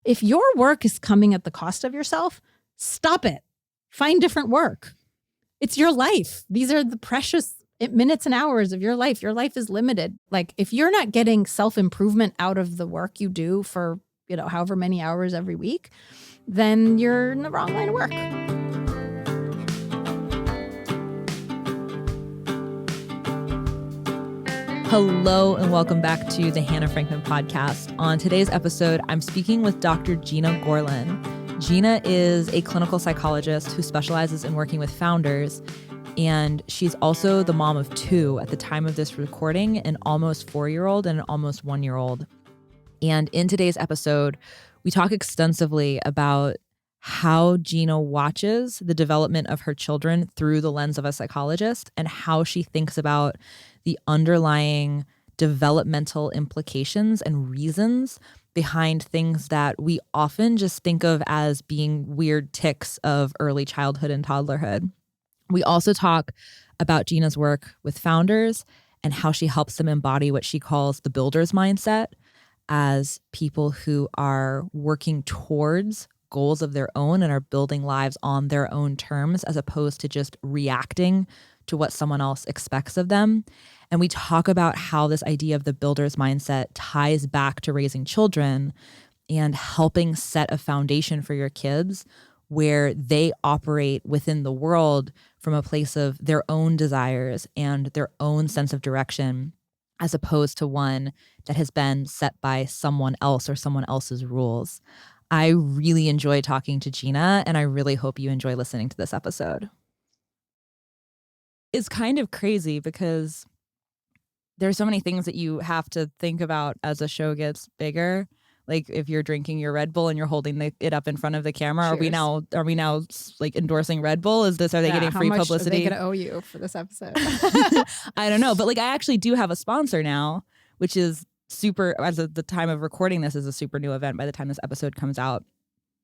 If your work is coming at the cost of yourself, stop it. Find different work. It's your life. These are the precious minutes and hours of your life. Your life is limited. Like if you're not getting self-improvement out of the work you do for, however many hours every week, then you're in the wrong line of work. Hello and welcome back to the Hannah Frankman podcast. On today's episode, I'm speaking with Dr. Gena Gorlin. Gena is a clinical psychologist who specializes in working with founders, and she's also the mom of two at the time of this recording, an almost 4-year-old and an almost 1-year-old. And in today's episode, we talk extensively about how Gena watches the development of her children through the lens of a psychologist and how she thinks about the underlying developmental implications and reasons behind things that we often just think of as being weird tics of early childhood and toddlerhood. We also talk about Gena's work with founders and how she helps them embody what she calls the builder's mindset as people who are working towards goals of their own and are building lives on their own terms as opposed to just reacting to what someone else expects of them. And we talk about how this idea of the builder's mindset ties back to raising children and helping set a foundation for your kids where they operate within the world from a place of their own desires and their own sense of direction, as opposed to one that has been set by someone else or someone else's rules. I really enjoy talking to Gena, and I really hope you enjoy listening to this episode. It's kind of crazy because there's so many things that you have to think about as a show gets bigger. Like if you're drinking your Red Bull and you're holding it up in front of the camera, Cheers. Are we now like endorsing Red Bull? Are they getting free publicity? How much are they going to owe you for this episode? I don't know, but like I actually do have a sponsor now, which is super. As of the time of recording this, is a super new event. By the time this episode comes out,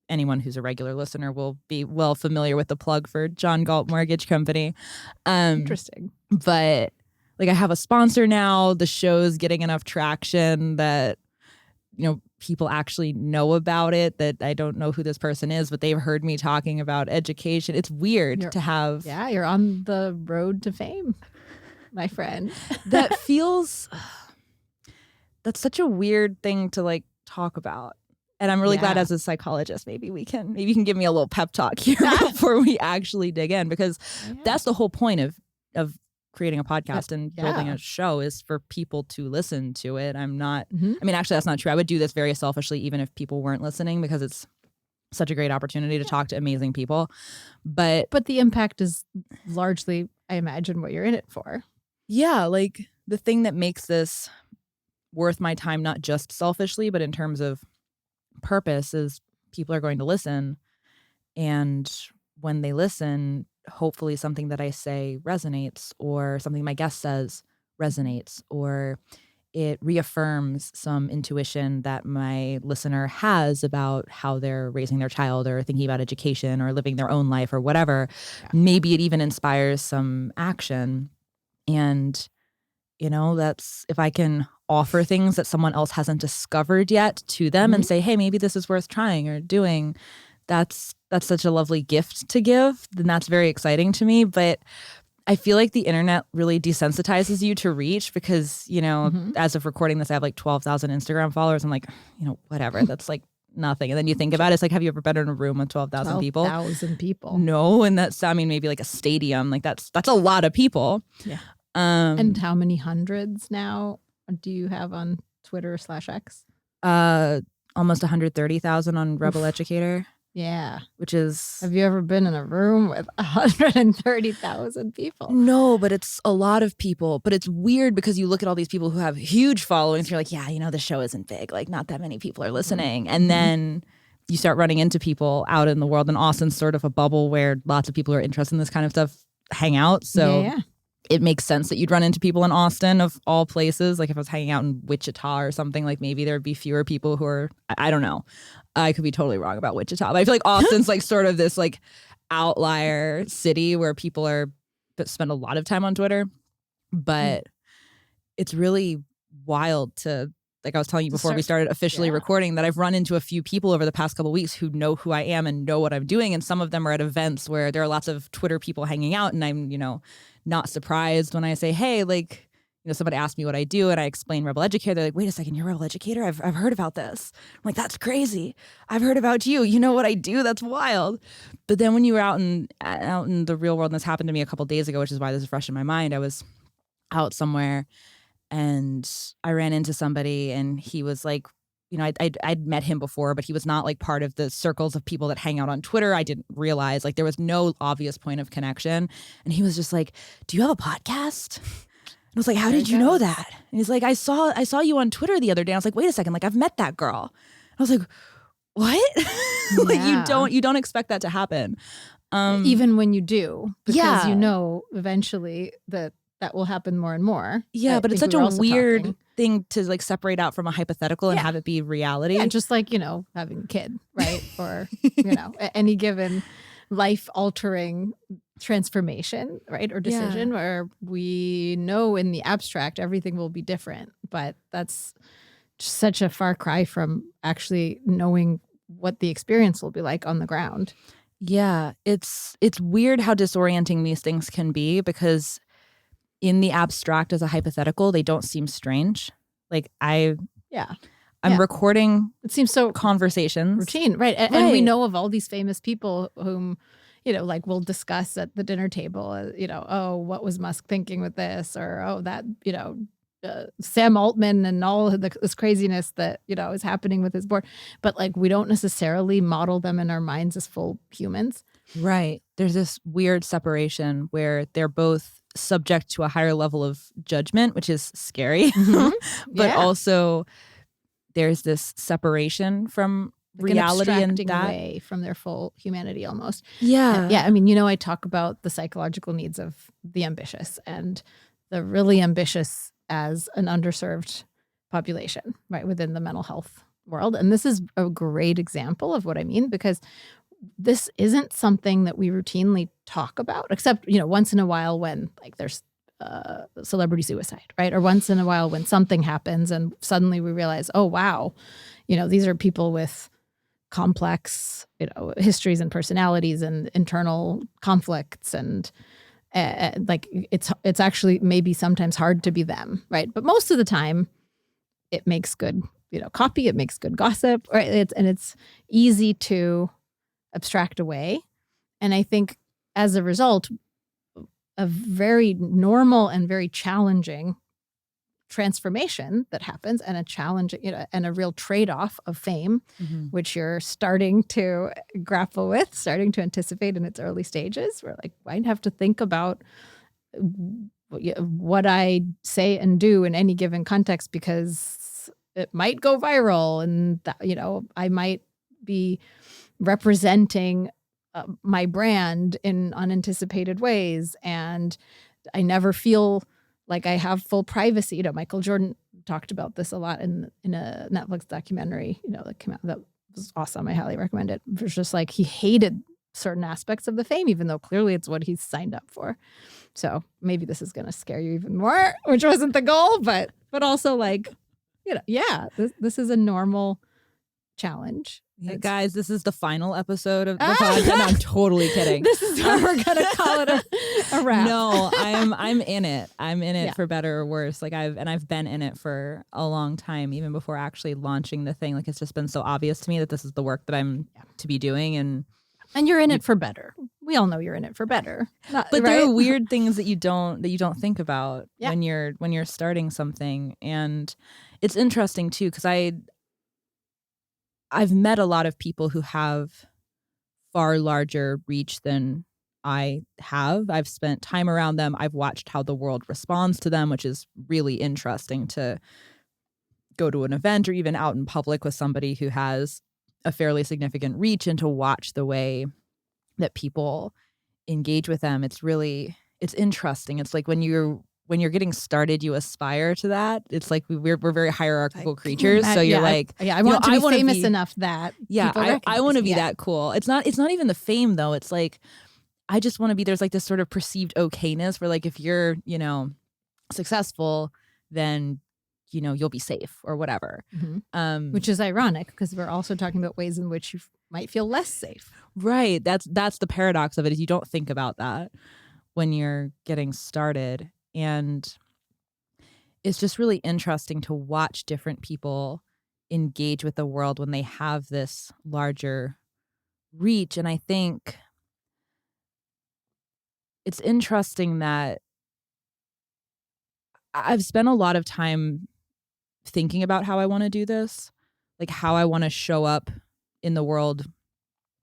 anyone who's a regular listener will be well familiar with the plug for John Galt Mortgage Company. Interesting, but like I have a sponsor now. The show's getting enough traction that people actually know about it, that I don't know who this person is, but they've heard me talking about education. It's weird to have. Yeah, you're on the road to fame, my friend. That feels, that's such a weird thing to like talk about. And I'm really glad as a psychologist, maybe you can give me a little pep talk here before we actually dig in, because that's the whole point of creating a podcast and building a show is for people to listen to it. I'm not, I mean, actually that's not true. I would do this very selfishly, even if people weren't listening, because it's such a great opportunity to talk to amazing people. But the impact is largely, I imagine, what you're in it for. Yeah. Like the thing that makes this worth my time, not just selfishly, but in terms of purpose, is people are going to listen. And when they listen, hopefully something that I say resonates, or something my guest says resonates, or it reaffirms some intuition that my listener has about how they're raising their child or thinking about education or living their own life or whatever. Yeah. Maybe it even inspires some action. And, that's if I can offer things that someone else hasn't discovered yet to them and say, hey, maybe this is worth trying or doing. That's such a lovely gift to give. Then that's very exciting to me. But I feel like the internet really desensitizes you to reach because, as of recording this, I have like 12,000 Instagram followers. I'm like, whatever. That's like nothing. And then you think about it, it's like, have you ever been in a room with 12,000 people? 12,000 people. No. And that's, maybe like a stadium. Like that's a lot of people. Yeah. And how many hundreds now do you have on Twitter/X? Almost 130,000 on Rebel Educator. Yeah. Which is... Have you ever been in a room with 130,000 people? No, but it's a lot of people. But it's weird because you look at all these people who have huge followings. You're like, yeah, the show isn't big. Like, not that many people are listening. And then you start running into people out in the world. And Austin's sort of a bubble where lots of people who are interested in this kind of stuff hang out. So it makes sense that you'd run into people in Austin of all places. Like if I was hanging out in Wichita or something, like maybe there'd be fewer people who are, I don't know. I could be totally wrong about Wichita, but I feel like Austin's like sort of this like outlier city where people spend a lot of time on Twitter. But it's really wild to like I was telling you before we started officially recording, that I've run into a few people over the past couple of weeks who know who I am and know what I'm doing. And some of them are at events where there are lots of Twitter people hanging out, and I'm, not surprised when I say, hey, like, somebody asked me what I do and I explain Rebel Educator. They're like, wait a second, you're a Rebel Educator? I've heard about this. I'm like, that's crazy. I've heard about you. You know what I do? That's wild. But then when you were out in the real world, and this happened to me a couple of days ago, which is why this is fresh in my mind. I was out somewhere and I ran into somebody, and he was like, I'd met him before, but he was not like part of the circles of people that hang out on Twitter. I didn't realize, like, there was no obvious point of connection. And he was just like, do you have a podcast? I was like, how did you know that? And he's like, I saw you on Twitter the other day. I was like, wait a second, like, I've met that girl. I was like, what? Like, you don't expect that to happen. Even when you do, because eventually that will happen more and more. Yeah, but it's such a weird thing to like separate out from a hypothetical and have it be reality. Yeah, just like, having a kid, right? Or, any given life-altering transformation, right? Or decision where we know in the abstract everything will be different, but that's just such a far cry from actually knowing what the experience will be like on the ground. Yeah, it's weird how disorienting these things can be, because in the abstract as a hypothetical, they don't seem strange. Like I'm recording, it seems so conversations, routine, right? And we know of all these famous people whom, like we'll discuss at the dinner table, oh, what was Musk thinking with this? Or, oh, that, Sam Altman and all of this craziness that, is happening with his board. But like, we don't necessarily model them in our minds as full humans. Right. There's this weird separation where they're both subject to a higher level of judgment, which is scary. Mm-hmm. But also there's this separation from reality and that away from their full humanity almost. Yeah. Yeah. I mean, I talk about the psychological needs of the ambitious and the really ambitious as an underserved population, right, within the mental health world. And this is a great example of what I mean, because this isn't something that we routinely talk about, except, once in a while when like there's celebrity suicide, right? Or once in a while when something happens and suddenly we realize, oh, wow, these are people with complex, histories and personalities and internal conflicts, and like it's actually maybe sometimes hard to be them, right? But most of the time, it makes good, copy. It makes good gossip, right? It's easy to abstract away, and I think as a result, a very normal and very challenging transformation that happens, and a challenge, and a real trade-off of fame, which you're starting to grapple with, starting to anticipate in its early stages. We're like, I have to think about what I say and do in any given context, because it might go viral, and that, I might be representing my brand in unanticipated ways, and I never feel like I have full privacy. Michael Jordan talked about this a lot in a Netflix documentary, that came out. That was awesome. I highly recommend it. It was just like he hated certain aspects of the fame, even though clearly it's what he's signed up for. So maybe this is going to scare you even more, which wasn't the goal, but also like, this is a normal challenge. Yeah, guys, this is the final episode of the podcast. I'm totally kidding. This is where we're gonna call it a wrap. No, I'm in it. I'm in it for better or worse. Like I've been in it for a long time, even before actually launching the thing. Like, it's just been so obvious to me that this is the work that I'm to be doing, and you're in it for better. We all know you're in it for better. But there are weird things that you don't think about when you're starting something, and it's interesting too, because I've met a lot of people who have far larger reach than I have. I've spent time around them. I've watched how the world responds to them, which is really interesting to go to an event or even out in public with somebody who has a fairly significant reach, and to watch the way that people engage with them. It's interesting. It's like when you're getting started, you aspire to that. It's like we're very hierarchical creatures. So you're like, I want to be famous enough that I want to be that cool. It's not even the fame though. It's like, I just want to be, there's like this sort of perceived okayness where like, if you're, successful, then you'll be safe or whatever. Which is ironic because we're also talking about ways in which you might feel less safe. Right. That's the paradox of it, is you don't think about that when you're getting started. And it's just really interesting to watch different people engage with the world when they have this larger reach. And I think it's interesting that I've spent a lot of time thinking about how I want to do this, like how I want to show up in the world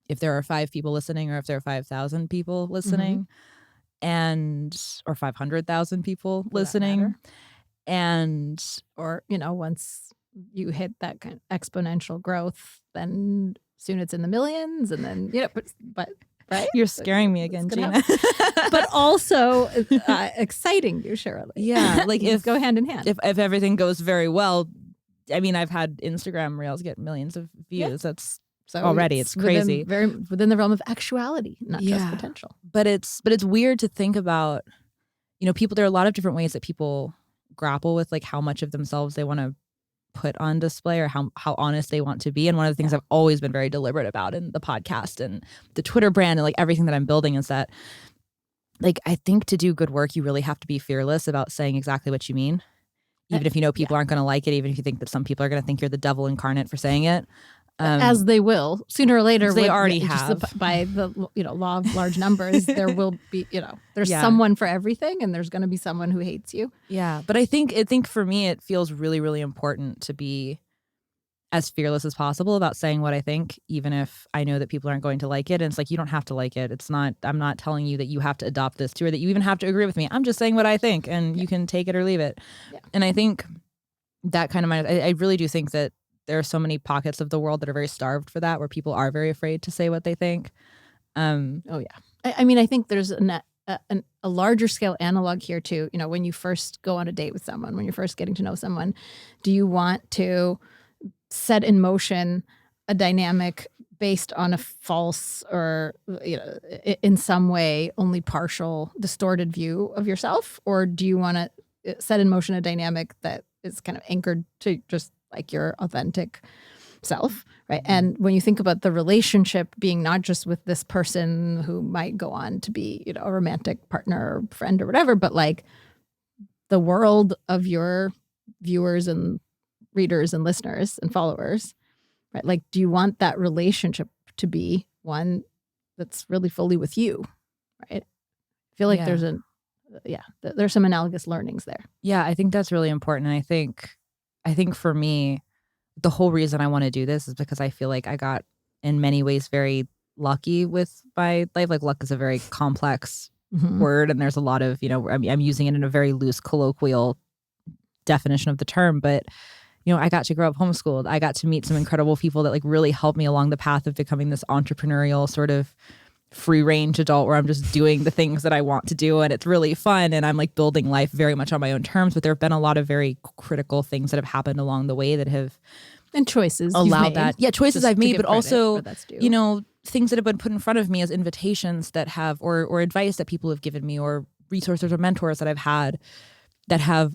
if there are 5 people listening, or if there are 5,000 people listening, or 500,000 people listening. Or once you hit that kind of exponential growth, then soon it's in the millions, and then but right, you're scaring me again, Gena. But also exciting you, Shirley. Yeah, like if go hand in hand. If everything goes very well, I mean, I've had Instagram reels get millions of views. That's already it's crazy. Within the realm of actuality, not just potential. But it's weird to think about. People. There are a lot of different ways that people grapple with like how much of themselves they want to put on display, or how honest they want to be. And one of the things I've always been very deliberate about in the podcast and the Twitter brand and like everything that I'm building is that, like, I think to do good work, you really have to be fearless about saying exactly what you mean, even if people aren't going to like it, even if you think that some people are going to think you're the devil incarnate for saying it. As they will sooner or later. They already have. By the law of large numbers, there will be there's someone for everything, and there's going to be someone who hates you. Yeah, but I think for me it feels really, really important to be as fearless as possible about saying what I think, even if I know that people aren't going to like it. And it's like, you don't have to like it. It's not. I'm not telling you that you have to adopt this too, or that you even have to agree with me. I'm just saying what I think, and you can take it or leave it. Yeah. And I think that kind of I really do think that there are so many pockets of the world that are very starved for that, where people are very afraid to say what they think. I mean, I think there's a larger scale analog here too. When you first go on a date with someone, when you're first getting to know someone, do you want to set in motion a dynamic based on a false or in some way only partial, distorted view of yourself? Or do you want to set in motion a dynamic that is kind of anchored to just like your authentic self, right? And when you think about the relationship being not just with this person who might go on to be, a romantic partner or friend or whatever, but like the world of your viewers and readers and listeners and followers, right? Like, do you want that relationship to be one that's really fully with you, right? I feel like there's some analogous learnings there. Yeah, I think that's really important. And I think for me, the whole reason I want to do this is because I feel like I got in many ways very lucky with my life. Like, luck is a very complex word, and there's a lot of, I'm using it in a very loose colloquial definition of the term, but I got to grow up homeschooled. I got to meet some incredible people that like really helped me along the path of becoming this entrepreneurial sort of free range adult, where I'm just doing the things that I want to do, and it's really fun, and I'm like building life very much on my own terms. But there have been a lot of very critical things that have happened along the way that have choices allowed that. Yeah, choices I've made, but also things that have been put in front of me as invitations that have or advice that people have given me, or resources or mentors that I've had that have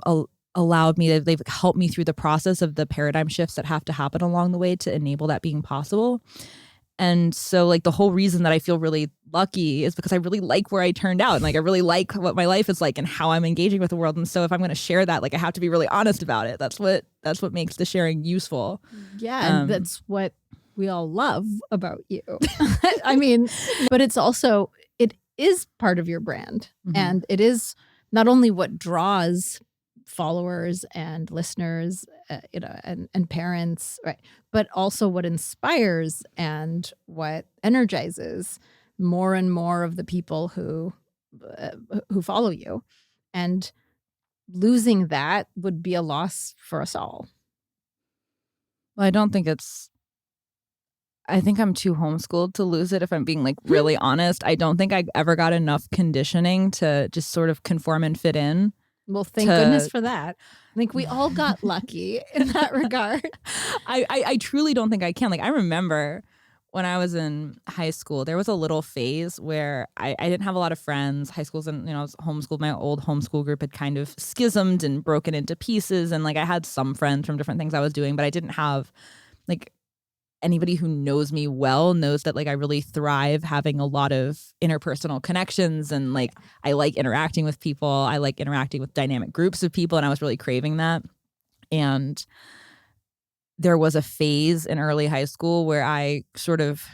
allowed me, they've helped me through the process of the paradigm shifts that have to happen along the way to enable that being possible. And so like the whole reason that I feel really lucky is because I really like where I turned out, and like I really like what my life is like and how I'm engaging with the world. And so if I'm going to share that, like I have to be really honest about it. That's what makes the sharing useful. Yeah, and that's what we all love about you. I mean, but it is part of your brand, and it is not only what draws followers and listeners, and parents, right? But also what inspires and what energizes more and more of the people who follow you. And losing that would be a loss for us all. Well, I think I'm too homeschooled to lose it, if I'm being like really honest. I don't think I ever got enough conditioning to just sort of conform and fit in. Well, thank goodness for that. I think we all got lucky in that regard. I truly don't think I can. Like, I remember when I was in high school, there was a little phase where I didn't have a lot of friends. High school's and I was homeschooled. My old homeschool group had kind of schismed and broken into pieces. And like I had some friends from different things I was doing, but I didn't have like anybody who knows me well knows that like I really thrive having a lot of interpersonal connections, and like I like interacting with people. I like interacting with dynamic groups of people, and I was really craving that. And there was a phase in early high school where I sort of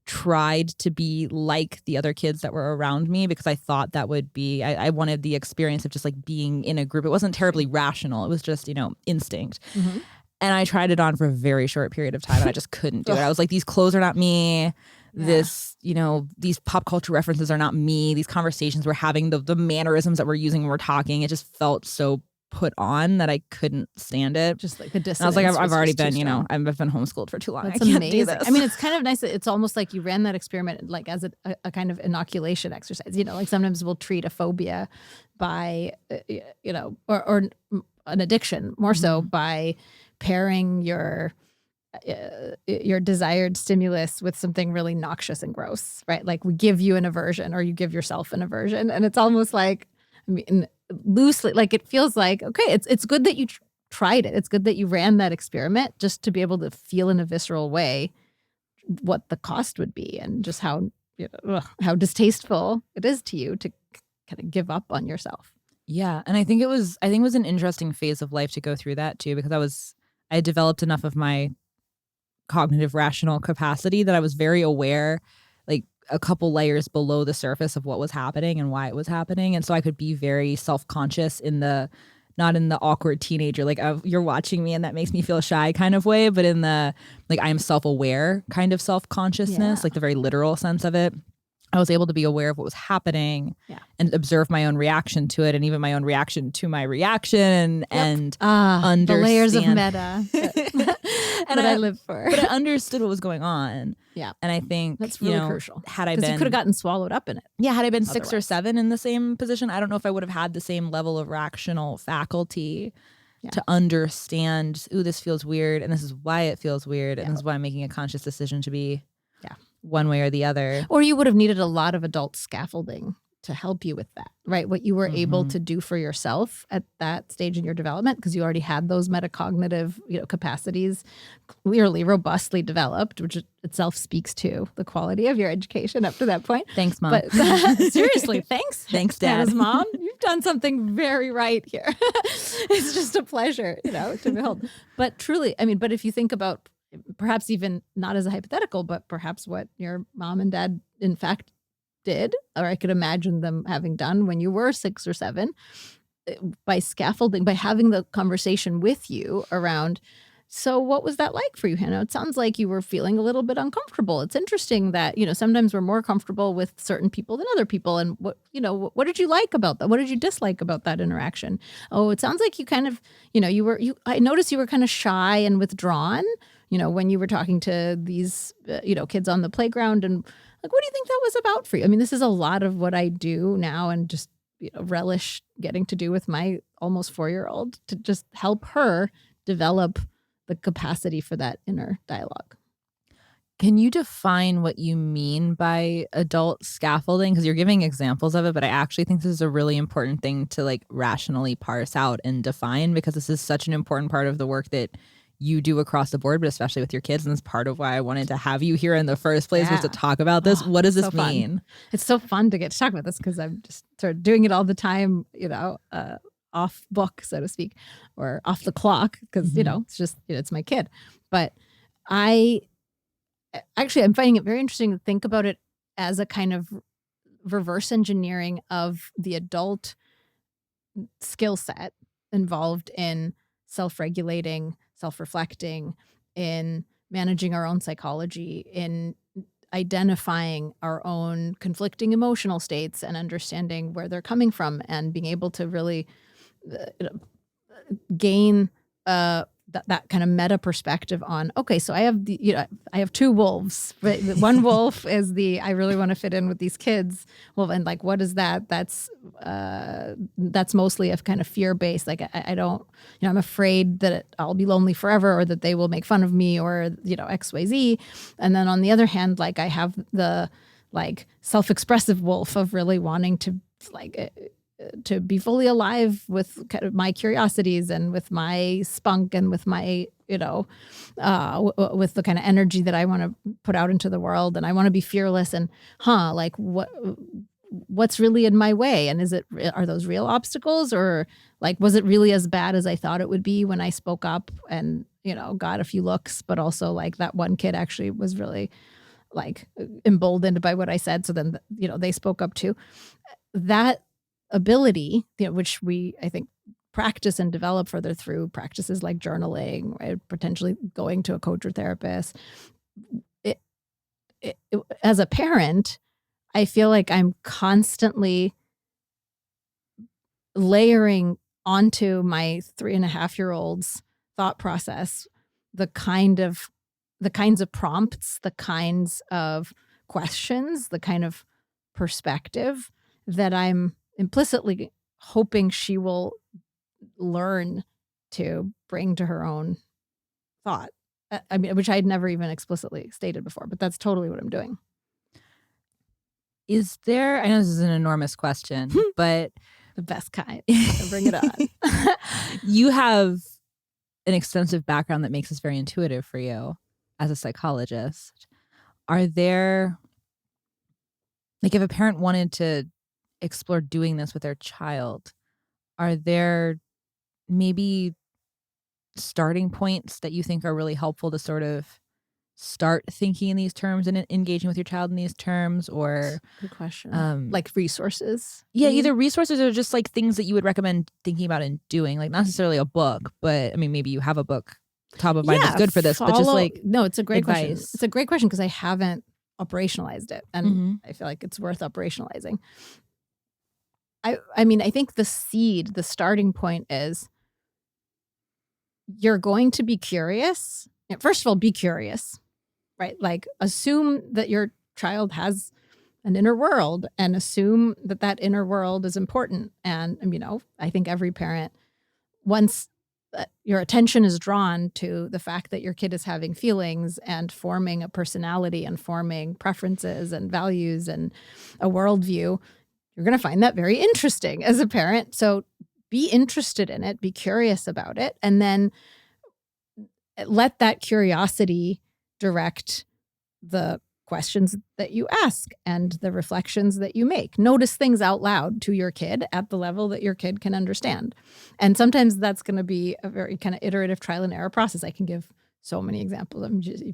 tried to be like the other kids that were around me because I thought that would be, I wanted the experience of just like being in a group. It wasn't terribly rational. It was just, instinct. Mm-hmm. And I tried it on for a very short period of time and I just couldn't do it. I was like, these clothes are not me. This, these pop culture references are not me. These conversations we're having, the mannerisms that we're using when we're talking, it just felt so put on that I couldn't stand it. Just like the distance. And I was like, I've already been, I've been homeschooled for too long. That's I can't amazing. do this. I mean, it's kind of nice. It's almost like you ran that experiment like as a kind of inoculation exercise. Like sometimes we'll treat a phobia by, or an addiction more so by pairing your desired stimulus with something really noxious and gross, right? Like we give you an aversion or you give yourself an aversion. And it's almost like, loosely, like it feels like, okay, it's good that you tried it. It's good that you ran that experiment just to be able to feel in a visceral way what the cost would be and just how distasteful it is to you to kind of give up on yourself. Yeah. And I think it was an interesting phase of life to go through that too, because I had developed enough of my cognitive rational capacity that I was very aware, like a couple layers below the surface of what was happening and why it was happening. And so I could be very self-conscious not in the awkward teenager, like you're watching me and that makes me feel shy kind of way, but in the, like, I am self-aware kind of self-consciousness, like the very literal sense of it. I was able to be aware of what was happening and observe my own reaction to it and even my own reaction to my reaction and understand the layers of meta and I live for. But I understood what was going on. Yeah. And I think that's really crucial. Had I been, you could have gotten swallowed up in it. Yeah. Had I been 6 or 7 in the same position, I don't know if I would have had the same level of rational faculty to understand, ooh, this feels weird. And this is why it feels weird. And this is why I'm making a conscious decision to be one way or the other. Or you would have needed a lot of adult scaffolding to help you with that, right? What you were able to do for yourself at that stage in your development, because you already had those metacognitive, capacities clearly robustly developed, which itself speaks to the quality of your education up to that point. Thanks, Mom. But seriously, thanks. Thanks, Dad. Hannah's mom. You've done something very right here. It's just a pleasure, to behold. But truly, but if you think about perhaps even not as a hypothetical, but perhaps what your mom and dad in fact did, or I could imagine them having done when you were 6 or 7, by scaffolding, by having the conversation with you around, so what was that like for you, Hannah? It sounds like you were feeling a little bit uncomfortable. It's interesting that, sometimes we're more comfortable with certain people than other people. And what did you like about that? What did you dislike about that interaction? Oh, it sounds like you kind of, I noticed you were kind of shy and withdrawn, when you were talking to these, kids on the playground. And like, what do you think that was about for you? This is a lot of what I do now and just relish getting to do with my almost 4-year-old, to just help her develop the capacity for that inner dialogue. Can you define what you mean by adult scaffolding? Because you're giving examples of it, but I actually think this is a really important thing to like rationally parse out and define, because this is such an important part of the work that you do across the board, but especially with your kids. And it's part of why I wanted to have you here in the first place, was to talk about this. What does this mean? It's so fun to get to talk about this, because I'm just sort of doing it all the time, off book, so to speak, or off the clock, because, it's just, it's my kid. But I'm finding it very interesting to think about it as a kind of reverse engineering of the adult skill set involved in self-regulating, self-reflecting, in managing our own psychology, in identifying our own conflicting emotional states and understanding where they're coming from, and being able to really gain that kind of meta perspective on, okay, so I have I have two wolves. Right? One wolf is I really want to fit in with these kids. Well, and like, what is that? That's mostly a kind of fear-based. Like I don't, I'm afraid that I'll be lonely forever, or that they will make fun of me, or, XYZ. And then on the other hand, like I have the like self-expressive wolf of really wanting to to be fully alive with kind of my curiosities and with my spunk and with my, with the kind of energy that I want to put out into the world. And I want to be fearless and, like what's really in my way? And are those real obstacles, or like, was it really as bad as I thought it would be when I spoke up and, got a few looks, but also like that one kid actually was really like emboldened by what I said. So then, they spoke up too. That ability, which we, I think, practice and develop further through practices like journaling, right? Potentially going to a coach or therapist. As a parent, I feel like I'm constantly layering onto my 3.5-year-old's thought process the kinds of prompts, the kinds of questions, the kind of perspective that I'm implicitly hoping she will learn to bring to her own thought. I mean, which I had never even explicitly stated before, but that's totally what I'm doing. Is there, I know this is an enormous question, but the best kind. Bring it on. You have an extensive background that makes this very intuitive for you as a psychologist. Are there, like, if a parent wanted to explore doing this with their child, are there maybe starting points that you think are really helpful to sort of start thinking in these terms and engaging with your child in these terms? Or good question. Like resources? Yeah, either resources or just like things that you would recommend thinking about and doing, like not necessarily a book, but I mean, maybe you have a book top of mind that's good for this, but just like no, it's a great advice. question. It's a great question because I haven't operationalized it, and I feel like it's worth operationalizing. I mean, I think the starting point is you're going to be curious. First of all, be curious, right? Like assume that your child has an inner world and assume that inner world is important. And, I think every parent, once your attention is drawn to the fact that your kid is having feelings and forming a personality and forming preferences and values and a worldview, you're going to find that very interesting as a parent. So be interested in it, be curious about it, and then let that curiosity direct the questions that you ask and the reflections that you make. Notice things out loud to your kid at the level that your kid can understand. And sometimes that's going to be a very kind of iterative trial and error process. I can give so many examples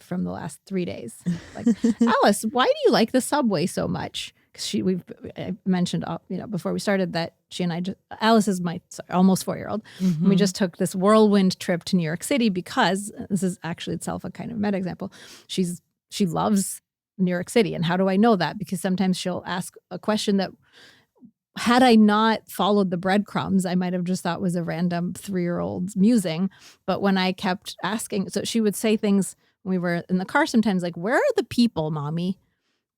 from the last 3 days. Like, Alice, why do you like the subway so much? Because I mentioned, before we started that she and I Alice is my almost 4-year-old. And we just took this whirlwind trip to New York City because this is actually itself a kind of meta example. She loves New York City. And how do I know that? Because sometimes she'll ask a question that had I not followed the breadcrumbs, I might have just thought was a random 3-year-old's musing. But when I kept asking, so she would say things when we were in the car sometimes like, where are the people, mommy?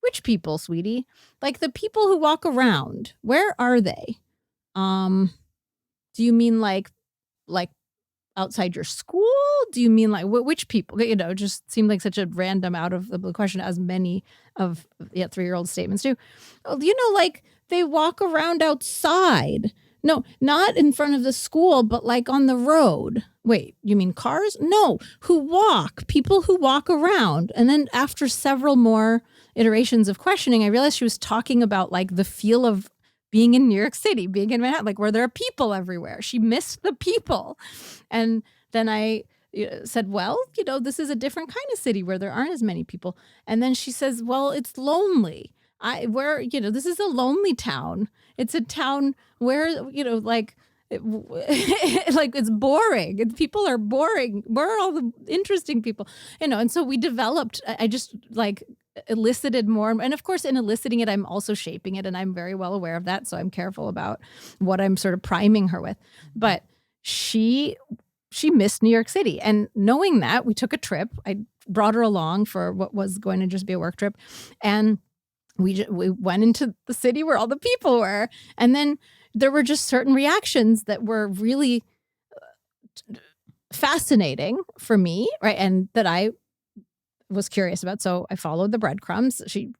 Which people, sweetie? Like the people who walk around, where are they? Do you mean like outside your school? Do you mean like which people? It just seemed like such a random out of the blue question, as many of 3-year-old statements do. Like they walk around outside. No, not in front of the school, but like on the road. Wait, you mean cars? No, people who walk around. And then after several more iterations of questioning, I realized she was talking about like the feel of being in New York City, being in Manhattan, like where there are people everywhere. She missed the people. And then I said, well, this is a different kind of city where there aren't as many people. And then she says, well, it's lonely. This is a lonely town. It's a town where, like it's boring. People are boring. Where are all the interesting people? And so we developed, I just like elicited more. And of course, in eliciting it, I'm also shaping it. And I'm very well aware of that. So I'm careful about what I'm sort of priming her with. But she she missed New York City. And knowing that, we took a trip. I brought her along for what was going to just be a work trip. And we went into the city where all the people were. And then there were just certain reactions that were really fascinating for me, right? And that I was curious about. So I followed the breadcrumbs. She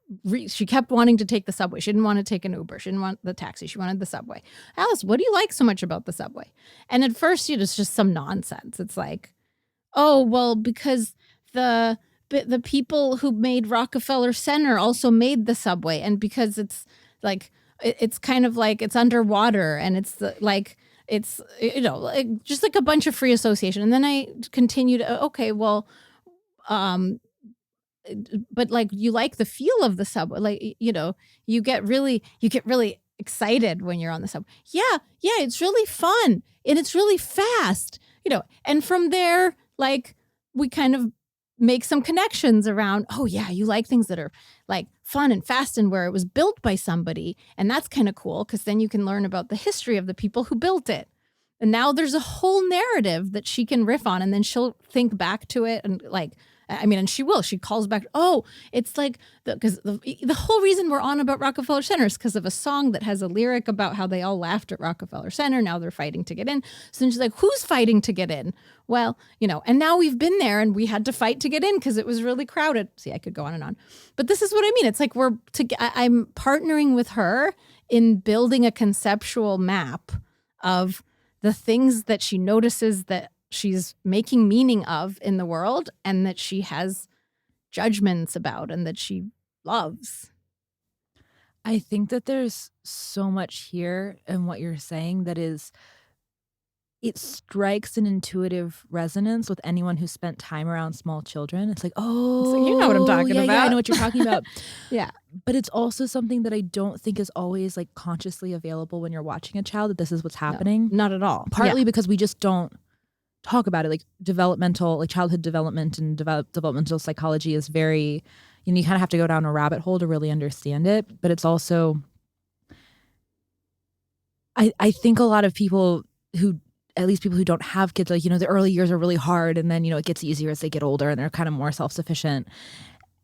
kept wanting to take the subway. She didn't want to take an Uber. She didn't want the taxi. She wanted the subway. Alice, what do you like so much about the subway? And at first, it's just some nonsense. It's like, oh, well, because the people who made Rockefeller Center also made the subway. And because it's like, it's kind of like it's underwater and it's like, it's, like just like a bunch of free association. And then I continued, okay, well, but like you like the feel of the subway, like, you get really excited when you're on the subway. Yeah, it's really fun and it's really fast, and from there, like we kind of make some connections around, oh yeah, you like things that are like fun and fast and where it was built by somebody. And that's kind of cool because then you can learn about the history of the people who built it. And now there's a whole narrative that she can riff on, and then she'll think back to it and like, and she will. She calls back, oh, it's like, because the whole reason we're on about Rockefeller Center is because of a song that has a lyric about how they all laughed at Rockefeller Center. Now they're fighting to get in. So then she's like, who's fighting to get in? Well, and now we've been there and we had to fight to get in because it was really crowded. See, I could go on and on. But this is what I mean. It's like I'm partnering with her in building a conceptual map of the things that she notices that she's making meaning of in the world and that she has judgments about and that she loves. I think that there's so much here in what you're saying that it strikes an intuitive resonance with anyone who spent time around small children. It's like, oh, so you know what I'm talking about. Yeah, I know what you're talking about. Yeah. But it's also something that I don't think is always like consciously available when you're watching a child, that this is what's happening. No, not at all. Partly because we just don't talk about it. Like childhood development and developmental psychology is very, you kind of have to go down a rabbit hole to really understand it. But it's also, I think a lot of people at least people who don't have kids, like, the early years are really hard. And then, it gets easier as they get older and they're kind of more self-sufficient.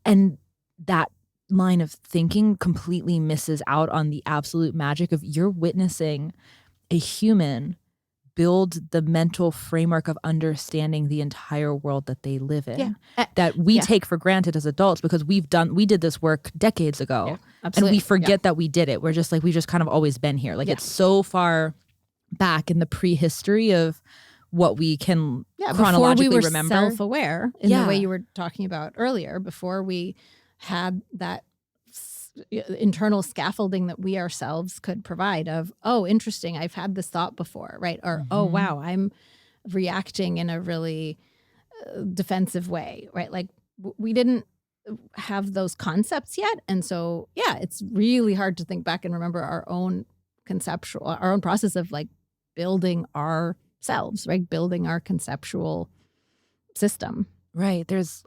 And that line of thinking completely misses out on the absolute magic of you're witnessing a human build the mental framework of understanding the entire world that they live in, that we take for granted as adults because we did this work decades ago, and we forget that we did it. We're just like, we've just kind of always been here. Like it's so far back in the prehistory of what we can chronologically before we were remember. Self-aware in the way you were talking about earlier, before we had that internal scaffolding that we ourselves could provide of, oh, interesting, I've had this thought before, right? Or, oh, wow, I'm reacting in a really defensive way, right? Like we didn't have those concepts yet. And so, it's really hard to think back and remember our own process of like building ourselves, right? Building our conceptual system. Right. There's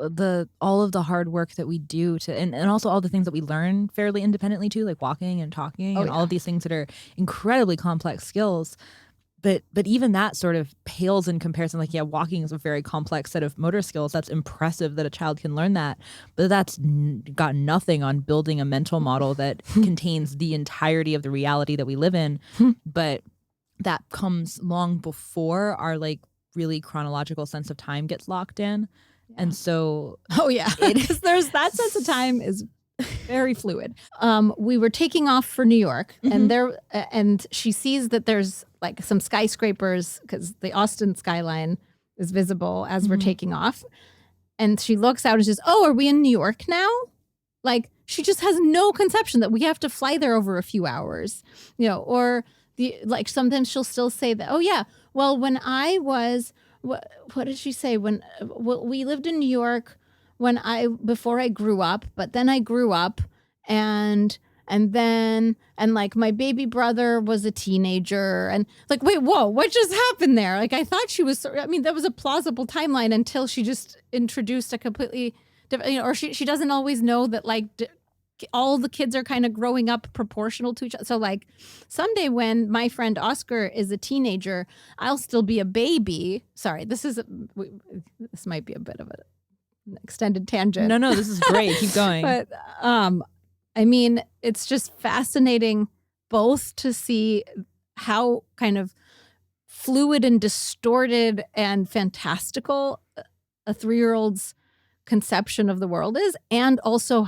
all of the hard work that we do and also all the things that we learn fairly independently too, like walking and talking and all of these things that are incredibly complex skills. But even that sort of pales in comparison. Like, walking is a very complex set of motor skills. That's impressive that a child can learn that. But that's got nothing on building a mental model that contains the entirety of the reality that we live in. But that comes long before our like really chronological sense of time gets locked in. And so, that sense of time is very fluid. We were taking off for New York, and she sees that there's like some skyscrapers because the Austin skyline is visible as we're taking off. And she looks out and says, "Oh, are we in New York now?" Like she just has no conception that we have to fly there over a few hours, or sometimes she'll still say that, "Oh yeah, well when I was." What did she say? When we lived in New York before I grew up, but then I grew up and like my baby brother was a teenager and like, wait, whoa, what just happened there? Like I thought she was, that was a plausible timeline until she just introduced a completely different, or she doesn't always know that like all the kids are kind of growing up proportional to each other. So like someday when my friend Oscar is a teenager, I'll still be a baby. Sorry, this might be a bit of an extended tangent. No, this is great. Keep going. But I mean, it's just fascinating both to see how kind of fluid and distorted and fantastical a 3-year-old's conception of the world is, and also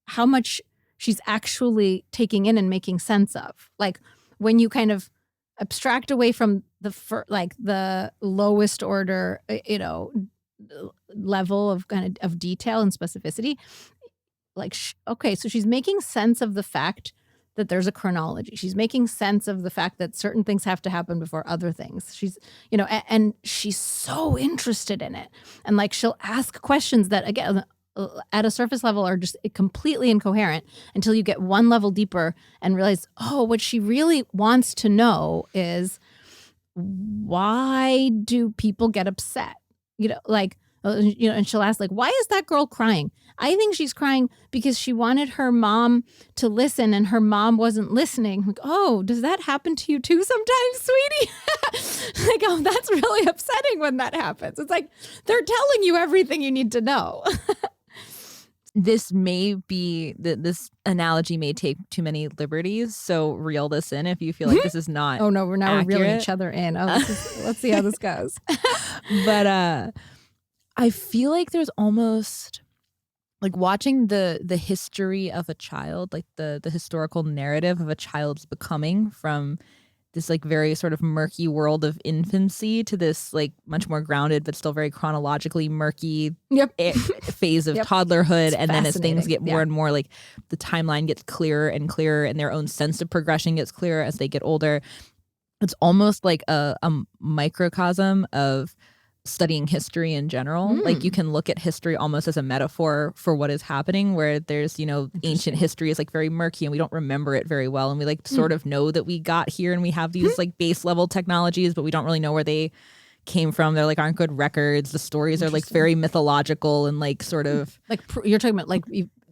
how much she's actually taking in and making sense of. Like when you kind of abstract away from the lowest order, level of kind of detail and specificity, like, okay, so she's making sense of the fact that there's a chronology. She's making sense of the fact that certain things have to happen before other things. She's, and she's so interested in it. And like, she'll ask questions that, again, at a surface level are just completely incoherent until you get one level deeper and realize, oh, what she really wants to know is, why do people get upset? And she'll ask, like, why is that girl crying? I think she's crying because she wanted her mom to listen and her mom wasn't listening. Like, oh, does that happen to you too sometimes, sweetie? Like, oh, that's really upsetting when that happens. It's like, they're telling you everything you need to know. This may be, this analogy may take too many liberties, so reel this in if you feel like this is not Oh, no, we're now accurate. reeling each other in. Oh, let's see how this goes. But I feel like there's almost, like, watching the history of a child, like the historical narrative of a child's becoming from this like very sort of murky world of infancy to this like much more grounded but still very chronologically murky phase of toddlerhood. It's and then as things get more and more, like, the timeline gets clearer and clearer and their own sense of progression gets clearer as they get older. It's almost like a microcosm of studying history in general. Like, you can look at history almost as a metaphor for what is happening, where there's, ancient history is like very murky and we don't remember it very well. And we like sort of know that we got here and we have these like base level technologies, but we don't really know where they came from. They're like, aren't good records. The stories are like very mythological and like sort of like you're talking about like,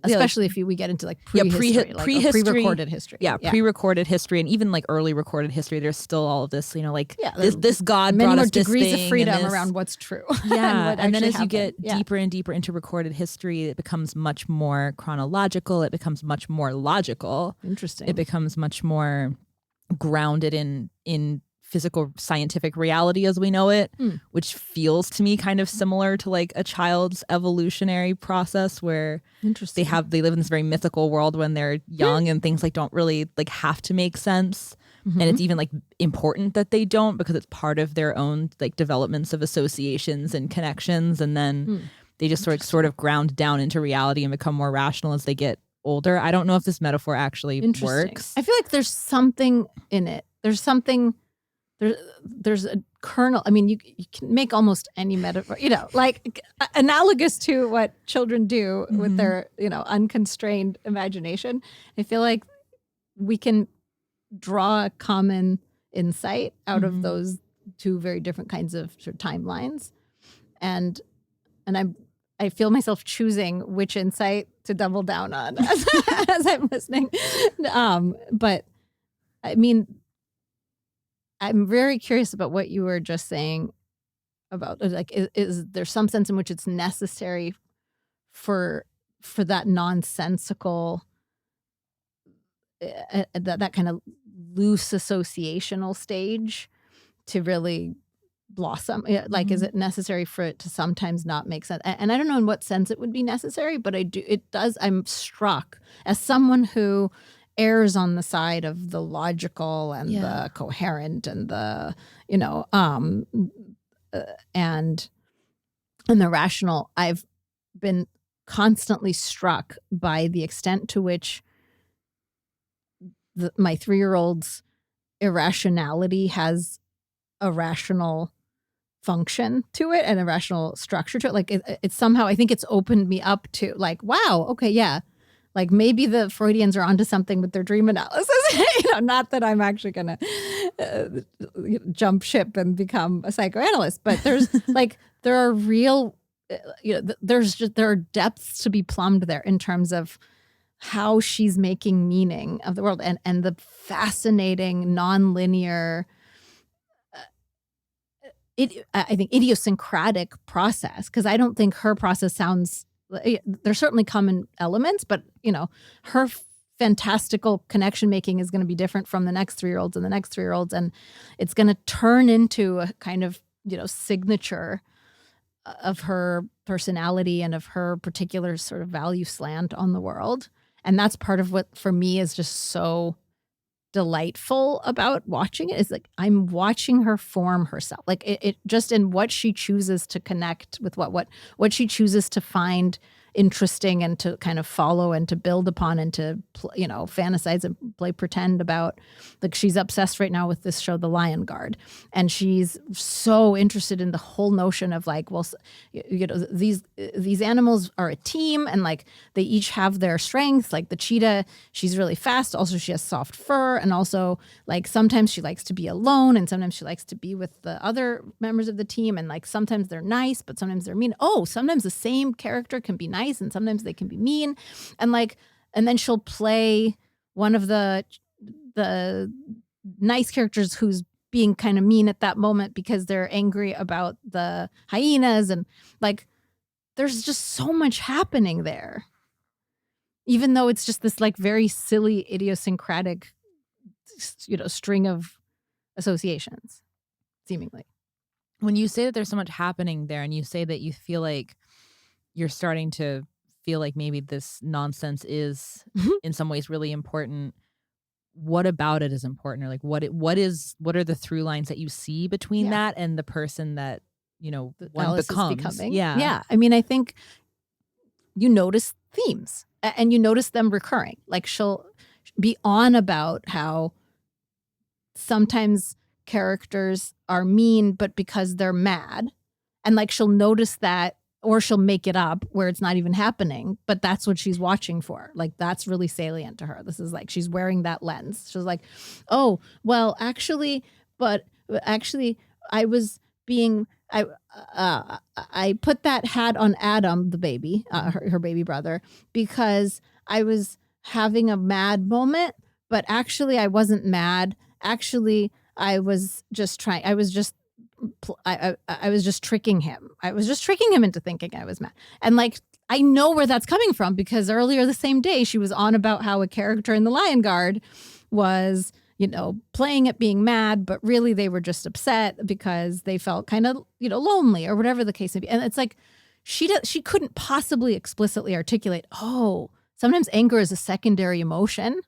especially if we get into like prehistory, pre-recorded history. Pre-recorded history and even like early recorded history. There's still all of this, like this God brought us this thing. Degrees of freedom around what's true. Yeah. and then as you get deeper and deeper into recorded history, it becomes much more chronological. It becomes much more logical. Interesting. It becomes much more grounded in physical scientific reality as we know it, which feels to me kind of similar to like a child's evolutionary process where they live in this very mythical world when they're young and things like don't really like have to make sense. And it's even like important that they don't, because it's part of their own like developments of associations and connections. And then they just sort of ground down into reality and become more rational as they get older. I don't know if this metaphor actually works. I feel like there's something in it. There's something. There's a kernel. I mean, you can make almost any metaphor, like analogous to what children do with their, unconstrained imagination. I feel like we can draw a common insight out of those two very different kinds of sort of timelines. And I feel myself choosing which insight to double down on as I'm listening. But I mean, I'm very curious about what you were just saying about, like, is there some sense in which it's necessary for that nonsensical, that kind of loose associational stage to really blossom? Like, is it necessary for it to sometimes not make sense? And I don't know in what sense it would be necessary, but I'm struck as someone who errs on the side of the logical and the coherent and the, and the rational. I've been constantly struck by the extent to which my 3-year-old's irrationality has a rational function to it and a rational structure to it. Like it's somehow, I think it's opened me up to like, wow, okay, yeah. Like maybe the Freudians are onto something with their dream analysis. Not that I'm actually going to jump ship and become a psychoanalyst, but there's like, there are real, there are depths to be plumbed there in terms of how she's making meaning of the world and the fascinating nonlinear, I think idiosyncratic process. Because I don't think her process sounds, there's certainly common elements, but her fantastical connection making is going to be different from the next 3-year-olds and the next 3-year-olds, and it's going to turn into a kind of signature of her personality and of her particular sort of value slant on the world. And that's part of what for me is just so delightful about watching it, is like I'm watching her form herself, like it just in what she chooses to connect with, what she chooses to find interesting and to kind of follow and to build upon and to fantasize and play pretend about. Like she's obsessed right now with this show The Lion Guard, and she's so interested in the whole notion of like, well, these animals are a team, and like they each have their strengths. Like the cheetah, she's really fast, also she has soft fur, and also like sometimes she likes to be alone and sometimes she likes to be with the other members of the team, and like sometimes they're nice but sometimes they're mean. Sometimes the same character can be nice and sometimes they can be mean, and then she'll play one of the nice characters who's being kind of mean at that moment because they're angry about the hyenas, and like there's just so much happening there, even though it's just this like very silly idiosyncratic string of associations seemingly. When you say that there's so much happening there, and you say that you feel like you're starting to feel like maybe this nonsense is in some ways really important, what about it is important? Or like what are the through lines that you see between that and the person that one Alice becomes? Is becoming? Yeah. I mean, I think you notice themes and you notice them recurring. Like she'll be on about how sometimes characters are mean, but because they're mad, and like she'll notice that, or she'll make it up where it's not even happening, but that's what she's watching for. Like that's really salient to her. This is like she's wearing that lens. She's like, oh, well, actually, I was being, I put that hat on Adam, the baby, her baby brother, because I was having a mad moment, but actually I wasn't mad. Actually, I was just trying. I was just tricking him. I was just tricking him into thinking I was mad. And like, I know where that's coming from because earlier the same day she was on about how a character in The Lion Guard was, playing at being mad, but really they were just upset because they felt kind of, lonely or whatever the case may be. And it's like, she couldn't possibly explicitly articulate, sometimes anger is a secondary emotion.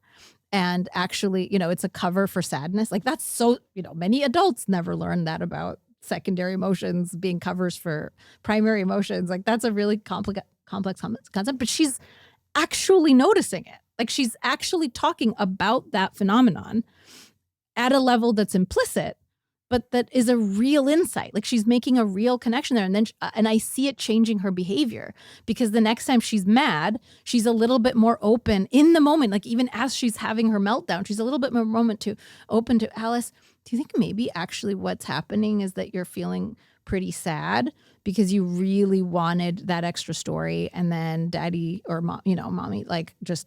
And actually, it's a cover for sadness. Like that's so, many adults never learn that about secondary emotions being covers for primary emotions. Like that's a really complex concept, but she's actually noticing it. Like she's actually talking about that phenomenon at a level that's implicit, but that is a real insight. Like she's making a real connection there. And then, and I see it changing her behavior because the next time she's mad, she's a little bit more open in the moment. Like even as she's having her meltdown, she's a little bit more open to Alice. Do you think maybe actually what's happening is that you're feeling pretty sad because you really wanted that extra story and then daddy or mommy, like just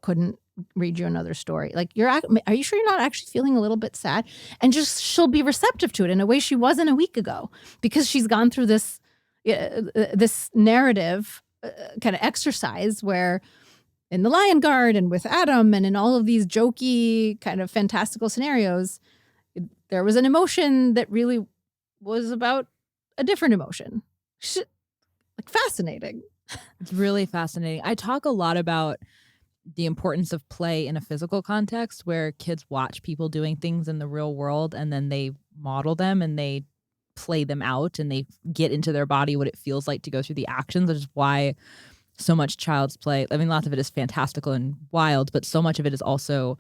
couldn't read you another story. Like are you sure you're not actually feeling a little bit sad? And just she'll be receptive to it in a way she wasn't a week ago because she's gone through this narrative kind of exercise where in The Lion Guard and with Adam and in all of these jokey kind of fantastical scenarios, there was an emotion that really was about a different emotion. Like fascinating. It's really fascinating. I talk a lot about the importance of play in a physical context where kids watch people doing things in the real world and then they model them and they play them out and they get into their body what it feels like to go through the actions, which is why so much child's play, I mean, lots of it is fantastical and wild, but so much of it is also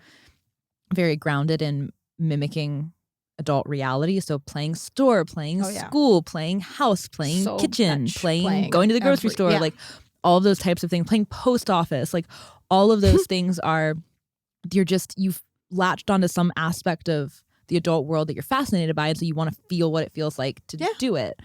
very grounded in mimicking adult reality. So playing store, playing school, playing house, playing kitchen, playing going to the grocery store, like all those types of things, playing post office, like all of those things are, you've latched onto some aspect of the adult world that you're fascinated by. And so you want to feel what it feels like to do it.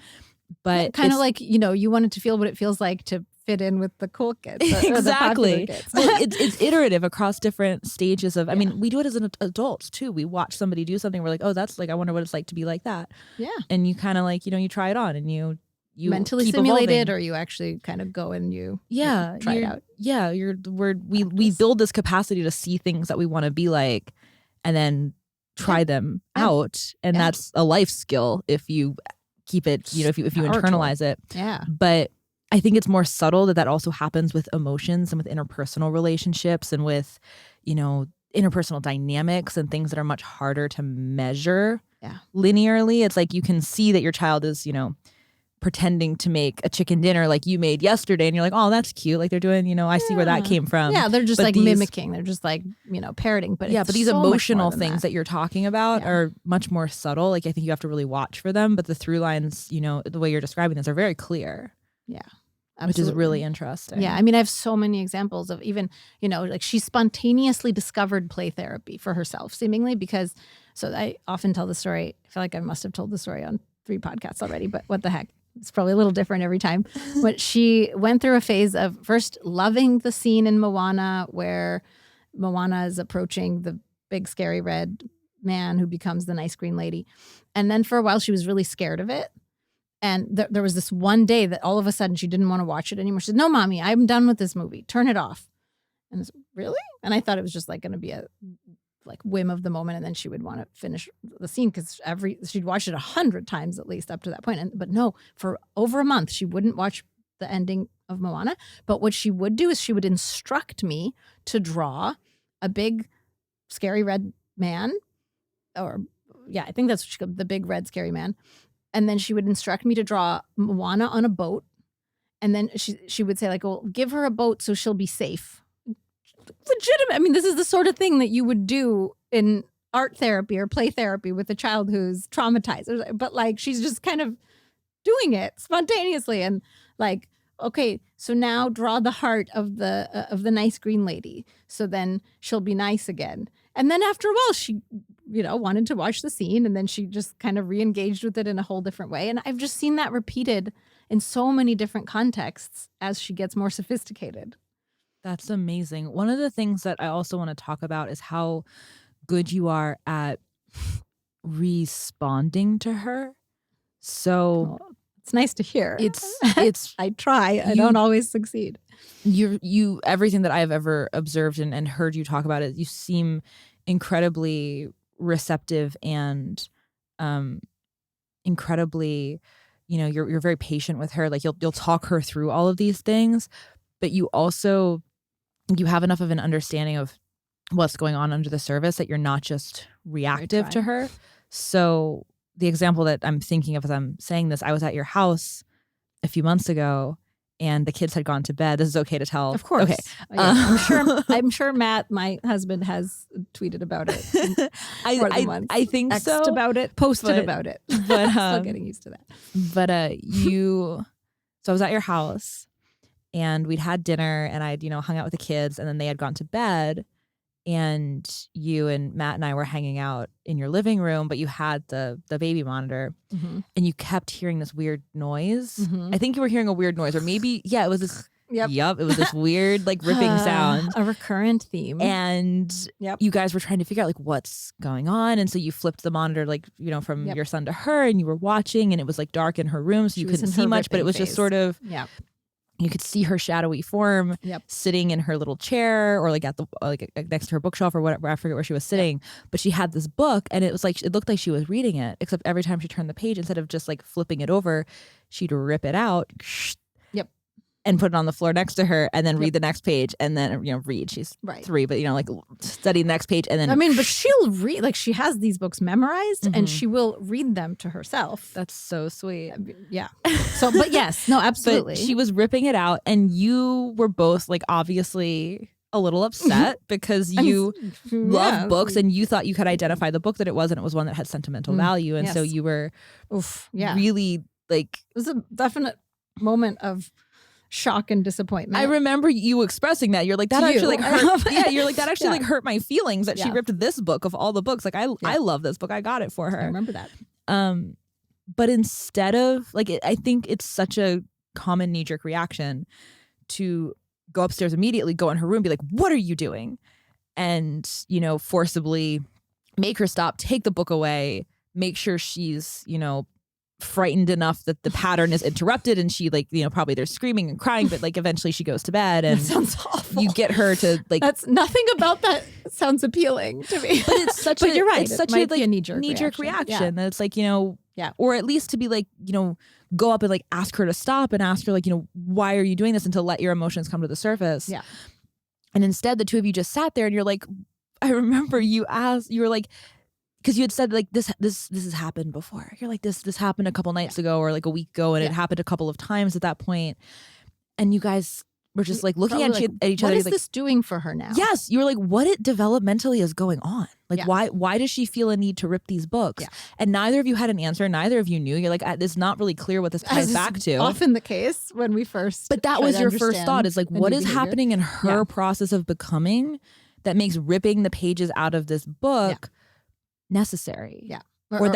But kind of like, you wanted to feel what it feels like to fit in with the cool kids. Exactly. Or the popular kids. Well, it's iterative across different stages of, I mean, we do it as adults too. We watch somebody do something. We're like, oh, that's like, I wonder what it's like to be like that. Yeah. And you kind of like, you try it on and you mentally keep simulate evolving. it, or you actually kind of go and you try it out. Yeah. We build this capacity to see things that we want to be like and then try them out. And that's a life skill if you keep it, if you internalize it. Yeah. But I think it's more subtle that also happens with emotions and with interpersonal relationships and with, interpersonal dynamics and things that are much harder to measure linearly. It's like you can see that your child is, pretending to make a chicken dinner like you made yesterday. And you're like, oh, that's cute. Like they're doing, I see where that came from. Yeah, they're just like mimicking. They're just like, parroting. But these emotional things that you're talking about are much more subtle. Like I think you have to really watch for them. But the through lines, the way you're describing this are very clear. Yeah. Absolutely. Which is really interesting. Yeah. I mean, I have so many examples of even, like she spontaneously discovered play therapy for herself, seemingly because, so I often tell the story. I feel like I must have told the story on 3 podcasts already, but what the heck? It's probably a little different every time. But she went through a phase of first loving the scene in Moana where Moana is approaching the big scary red man who becomes the nice green lady. And then for a while she was really scared of it. And there was this one day that all of a sudden she didn't want to watch it anymore. She said, no, mommy, I'm done with this movie. Turn it off. And I said, really? And I thought it was just like going to be a whim of the moment, and then she would want to finish the scene because she'd watched it 100 times at least up to that point. But no, for over a month she wouldn't watch the ending of Moana. But what she would do is she would instruct me to draw a big scary red man, I think that's what she called the big red scary man. And then she would instruct me to draw Moana on a boat, and then she would say like, "Well, give her a boat so she'll be safe." Legitimate. I mean, this is the sort of thing that you would do in art therapy or play therapy with a child who's traumatized. But like, she's just kind of doing it spontaneously and like, okay, so now draw the heart of the nice green lady. So then she'll be nice again. And then after a while, she, wanted to watch the scene, and then she just kind of re-engaged with it in a whole different way. And I've just seen that repeated in so many different contexts as she gets more sophisticated. That's amazing. One of the things that I also want to talk about is how good you are at responding to her. So it's nice to hear. It's I try. I don't always succeed. You everything that I've ever observed and heard you talk about it, you seem incredibly receptive and incredibly, you're very patient with her. Like you'll talk her through all of these things, but you have enough of an understanding of what's going on under the surface that you're not just reactive to her. So the example that I'm thinking of as I'm saying this, I was at your house a few months ago and the kids had gone to bed. This is okay to tell. Of course. Okay. I'm sure Matt, my husband, has tweeted about it. I think X'd so. about it, posted about it. But still getting used to that. But so I was at your house. And we'd had dinner and I'd, hung out with the kids, and then they had gone to bed, and you and Matt and I were hanging out in your living room, but you had the baby monitor, and you kept hearing this weird noise. I think you were hearing a weird noise, or maybe, it was this, it was this weird, like ripping sound. A recurrent theme. And you guys were trying to figure out like what's going on. And so you flipped the monitor, like, from your son to her, and you were watching, and it was like dark in her room, so you couldn't see much, but it was just sort of, you could see her shadowy form sitting in her little chair, or like at the next to her bookshelf or whatever. I forget where she was sitting, but she had this book, and it looked like she was reading it, except every time she turned the page, instead of just like flipping it over, she'd rip it out. And put it on the floor next to her, and then read the next page, and then read. She's 3, but like study the next page, and then but she'll read, like she has these books memorized, and she will read them to herself. That's so sweet. So, but yes, no, absolutely. But she was ripping it out, and you were both like obviously a little upset because you love books, and you thought you could identify the book that it was, and it was one that had sentimental value, and so you were really like, it was a definite moment of shock and disappointment. I remember you expressing that. You're like, that actually like hurt. You're like, that actually like hurt my feelings that she ripped this book of all the books. Like I love this book. I got it for her. I remember that. But instead of like, I think it's such a common knee-jerk reaction to go upstairs immediately, go in her room, be like, what are you doing? And, forcibly make her stop, take the book away, make sure she's, frightened enough that the pattern is interrupted, and she probably they're screaming and crying, but eventually she goes to bed, and that sounds awful. You get her to That's nothing about that sounds appealing to me. But it's such but you're right. It's such a knee-jerk reaction. Yeah. That it's or at least to be go up and ask her to stop and ask her why are you doing this, and to let your emotions come to the surface. Yeah. And instead the two of you just sat there, and you're like, I remember you were like, because you had said this has happened before. You're like, this happened a couple nights ago, or a week ago, and it happened a couple of times at that point. And you guys were just looking at each other. What is this doing for her now? Yes. You were like, what developmentally is going on? Why does she feel a need to rip these books? Yeah. And neither of you had an answer. Neither of you knew. You're like, it's not really clear what this ties back to. Often the case when we first. But that was your first thought, is what is happening in her process of becoming that makes ripping the pages out of this book necessary? Yeah. Or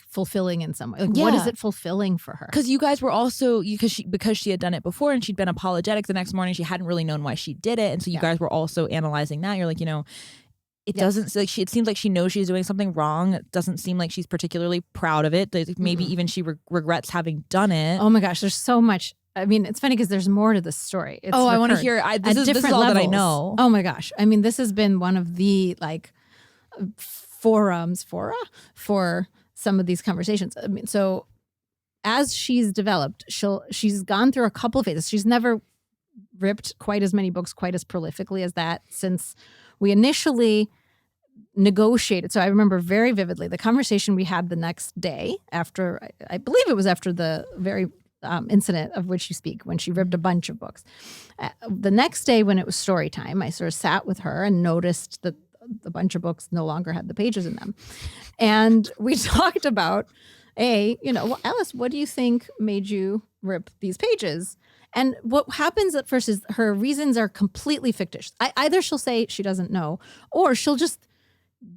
fulfilling in some way. What is it fulfilling for her? Because you guys were also, because she had done it before and she'd been apologetic the next morning, she hadn't really known why she did it. And so you guys were also analyzing that. You're like, it doesn't, it seems like she knows she's doing something wrong. It doesn't seem like she's particularly proud of it. Maybe even she regrets having done it. Oh my gosh, there's so much. I mean, it's funny because there's more to this story. I want to hear. This is all that I know. Oh my gosh. I mean, this has been one of the fora for some of these conversations. I mean, so as she's developed, she's gone through a couple of phases. She's never ripped quite as many books quite as prolifically as that since we initially negotiated. So I remember very vividly the conversation we had the next day after, I believe it was after the very incident of which you speak, when she ripped a bunch of books. The next day when it was story time, I sort of sat with her and noticed that a bunch of books no longer had the pages in them. And we talked about, Alice, what do you think made you rip these pages? And what happens at first is her reasons are completely fictitious. Either she'll say she doesn't know, or she'll just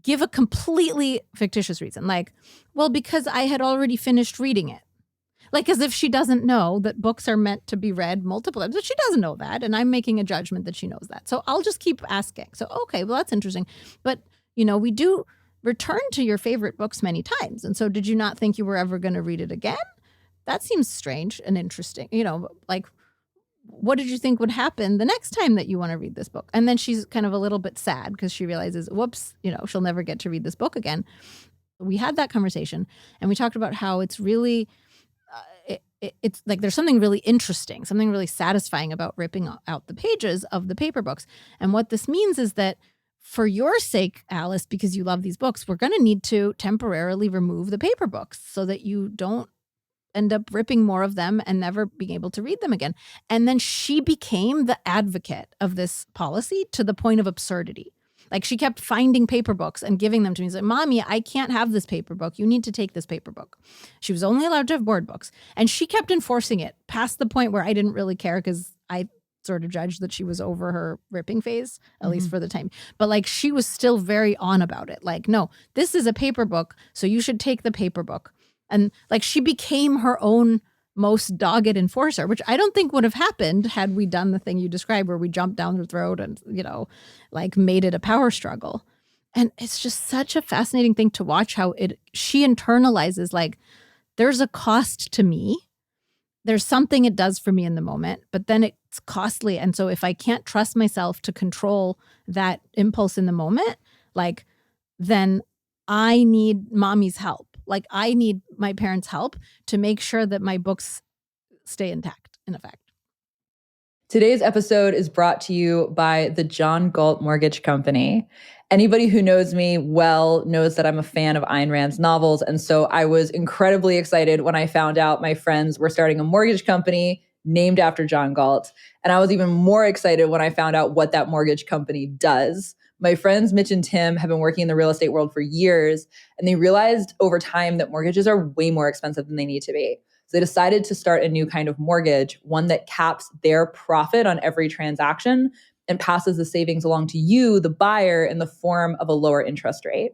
give a completely fictitious reason. Because I had already finished reading it. As if she doesn't know that books are meant to be read multiple times. But she doesn't know that, and I'm making a judgment that she knows that. So I'll just keep asking. So, okay, well, that's interesting. But, we do return to your favorite books many times. And so did you not think you were ever going to read it again? That seems strange and interesting. What did you think would happen the next time that you want to read this book? And then she's kind of a little bit sad because she realizes, whoops, she'll never get to read this book again. We had that conversation, and we talked about how it's really... it's there's something really interesting, something really satisfying about ripping out the pages of the paper books. And what this means is that for your sake, Alice, because you love these books, we're going to need to temporarily remove the paper books so that you don't end up ripping more of them and never being able to read them again. And then she became the advocate of this policy to the point of absurdity. She kept finding paper books and giving them to me. She's like, Mommy, I can't have this paper book. You need to take this paper book. She was only allowed to have board books. And she kept enforcing it past the point where I didn't really care because I sort of judged that she was over her ripping phase, at least for the time. But she was still very on about it. No, this is a paper book, so you should take the paper book. And she became her own most dogged enforcer, which I don't think would have happened had we done the thing you described where we jumped down her throat and, made it a power struggle. And it's just such a fascinating thing to watch how she internalizes, there's a cost to me. There's something it does for me in the moment, but then it's costly. And so if I can't trust myself to control that impulse in the moment, then I need Mommy's help. I need my parents' help to make sure that my books stay intact, in effect. Today's episode is brought to you by the John Galt Mortgage Company. Anybody who knows me well knows that I'm a fan of Ayn Rand's novels. And so I was incredibly excited when I found out my friends were starting a mortgage company named after John Galt. And I was even more excited when I found out what that mortgage company does. My friends Mitch and Tim have been working in the real estate world for years, and they realized over time that mortgages are way more expensive than they need to be. So they decided to start a new kind of mortgage, one that caps their profit on every transaction and passes the savings along to you, the buyer, in the form of a lower interest rate.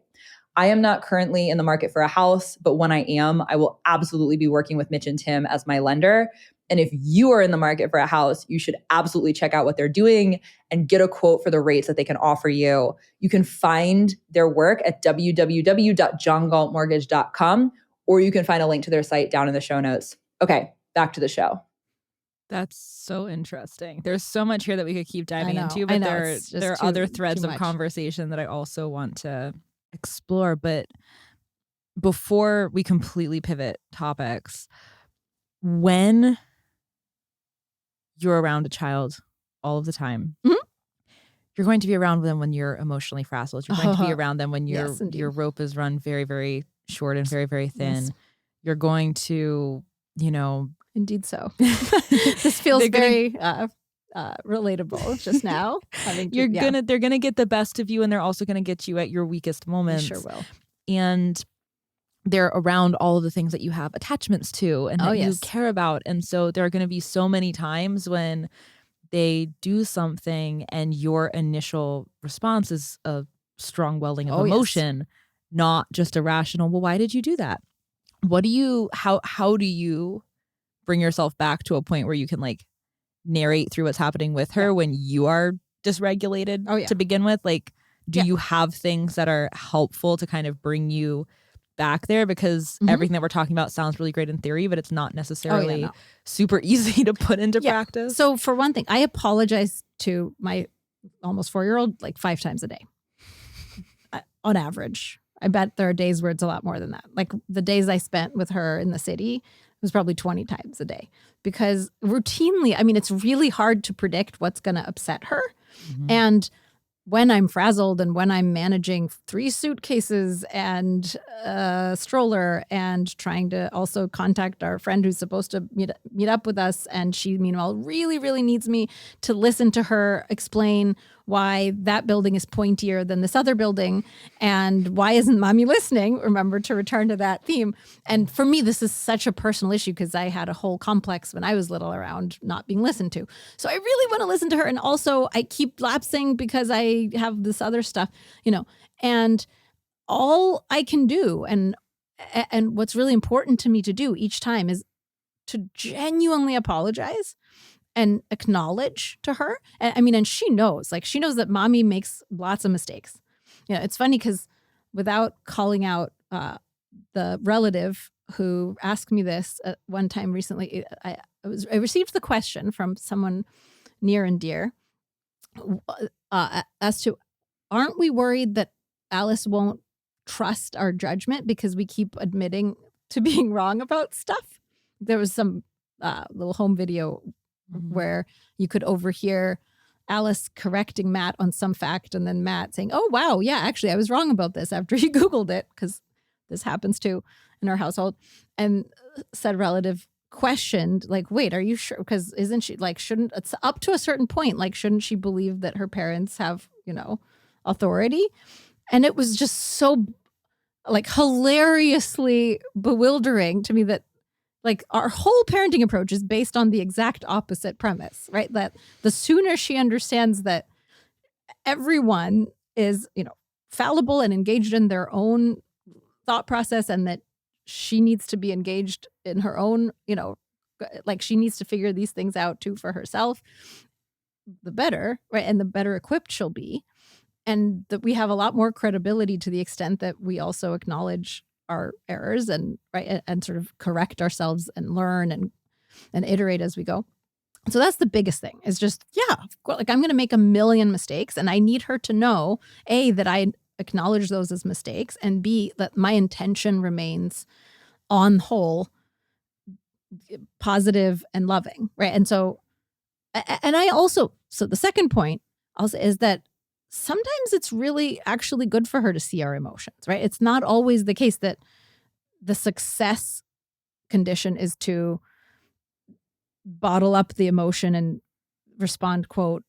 I am not currently in the market for a house, but when I am, I will absolutely be working with Mitch and Tim as my lender. And if you are in the market for a house, you should absolutely check out what they're doing and get a quote for the rates that they can offer you. You can find their work at www.johngaltmortgage.com, or you can find a link to their site down in the show notes. Okay, back to the show. That's so interesting. There's so much here that we could keep diving into, but there are other threads of conversation that I also want to explore. But before we completely pivot topics, when you're around a child all of the time, you're going to be around them when you're emotionally frazzled. You're going to be around them when your rope is run very, very short and very, very thin. Yes. You're going to, Indeed so. This feels very relatable just now. They're gonna get the best of you, and they're also gonna get you at your weakest moments. They sure will. And they're around all of the things that you have attachments to and that you care about. And so there are going to be so many times when they do something and your initial response is a strong welling of emotion, not just a rational, well, why did you do that? How do you bring yourself back to a point where you can like narrate through what's happening with her when you are dysregulated to begin with? Like, do you have things that are helpful to kind of bring you back there? Because everything that we're talking about sounds really great in theory, but it's not necessarily super easy to put into practice. So for one thing, I apologize to my almost 4-year-old like 5 times a day on average. I bet there are days where it's a lot more than that. Like the days I spent with her in the city was probably 20 times a day, because routinely, I mean, it's really hard to predict what's going to upset her. And when I'm frazzled and when I'm managing 3 suitcases and a stroller and trying to also contact our friend who's supposed to meet up with us, and she meanwhile really, really needs me to listen to her explain why that building is pointier than this other building and why isn't mommy listening? Remember to return to that theme. And for me, this is such a personal issue because I had a whole complex when I was little around not being listened to. So I really want to listen to her. And also I keep lapsing because I have this other stuff, and all I can do and what's really important to me to do each time is to genuinely apologize and acknowledge to her. And she knows that mommy makes lots of mistakes. It's funny because without calling out the relative who asked me this at one time recently, I received the question from someone near and dear as to, aren't we worried that Alice won't trust our judgment because we keep admitting to being wrong about stuff? There was some little home video where you could overhear Alice correcting Matt on some fact, and then Matt saying, oh, wow, yeah, actually, I was wrong about this after he Googled it, because this happens too in our household. And said relative questioned, like, wait, are you sure? Because isn't she, like, shouldn't, it's up to a certain point, like, shouldn't she believe that her parents have, authority? And it was just so, like, hilariously bewildering to me that, like, our whole parenting approach is based on the exact opposite premise, right? That the sooner she understands that everyone is, fallible and engaged in their own thought process, and that she needs to be engaged in her own, like she needs to figure these things out too for herself, the better, right? And the better equipped she'll be. And that we have a lot more credibility to the extent that we also acknowledge our errors and sort of correct ourselves and learn and iterate as we go. So that's the biggest thing, is just, like, I'm going to make a million mistakes, and I need her to know, A, that I acknowledge those as mistakes, and B, that my intention remains on the whole positive and loving, right? And so, and I also, so the second point also is that sometimes it's really actually good for her to see our emotions, right? It's not always the case that the success condition is to bottle up the emotion and respond, quote,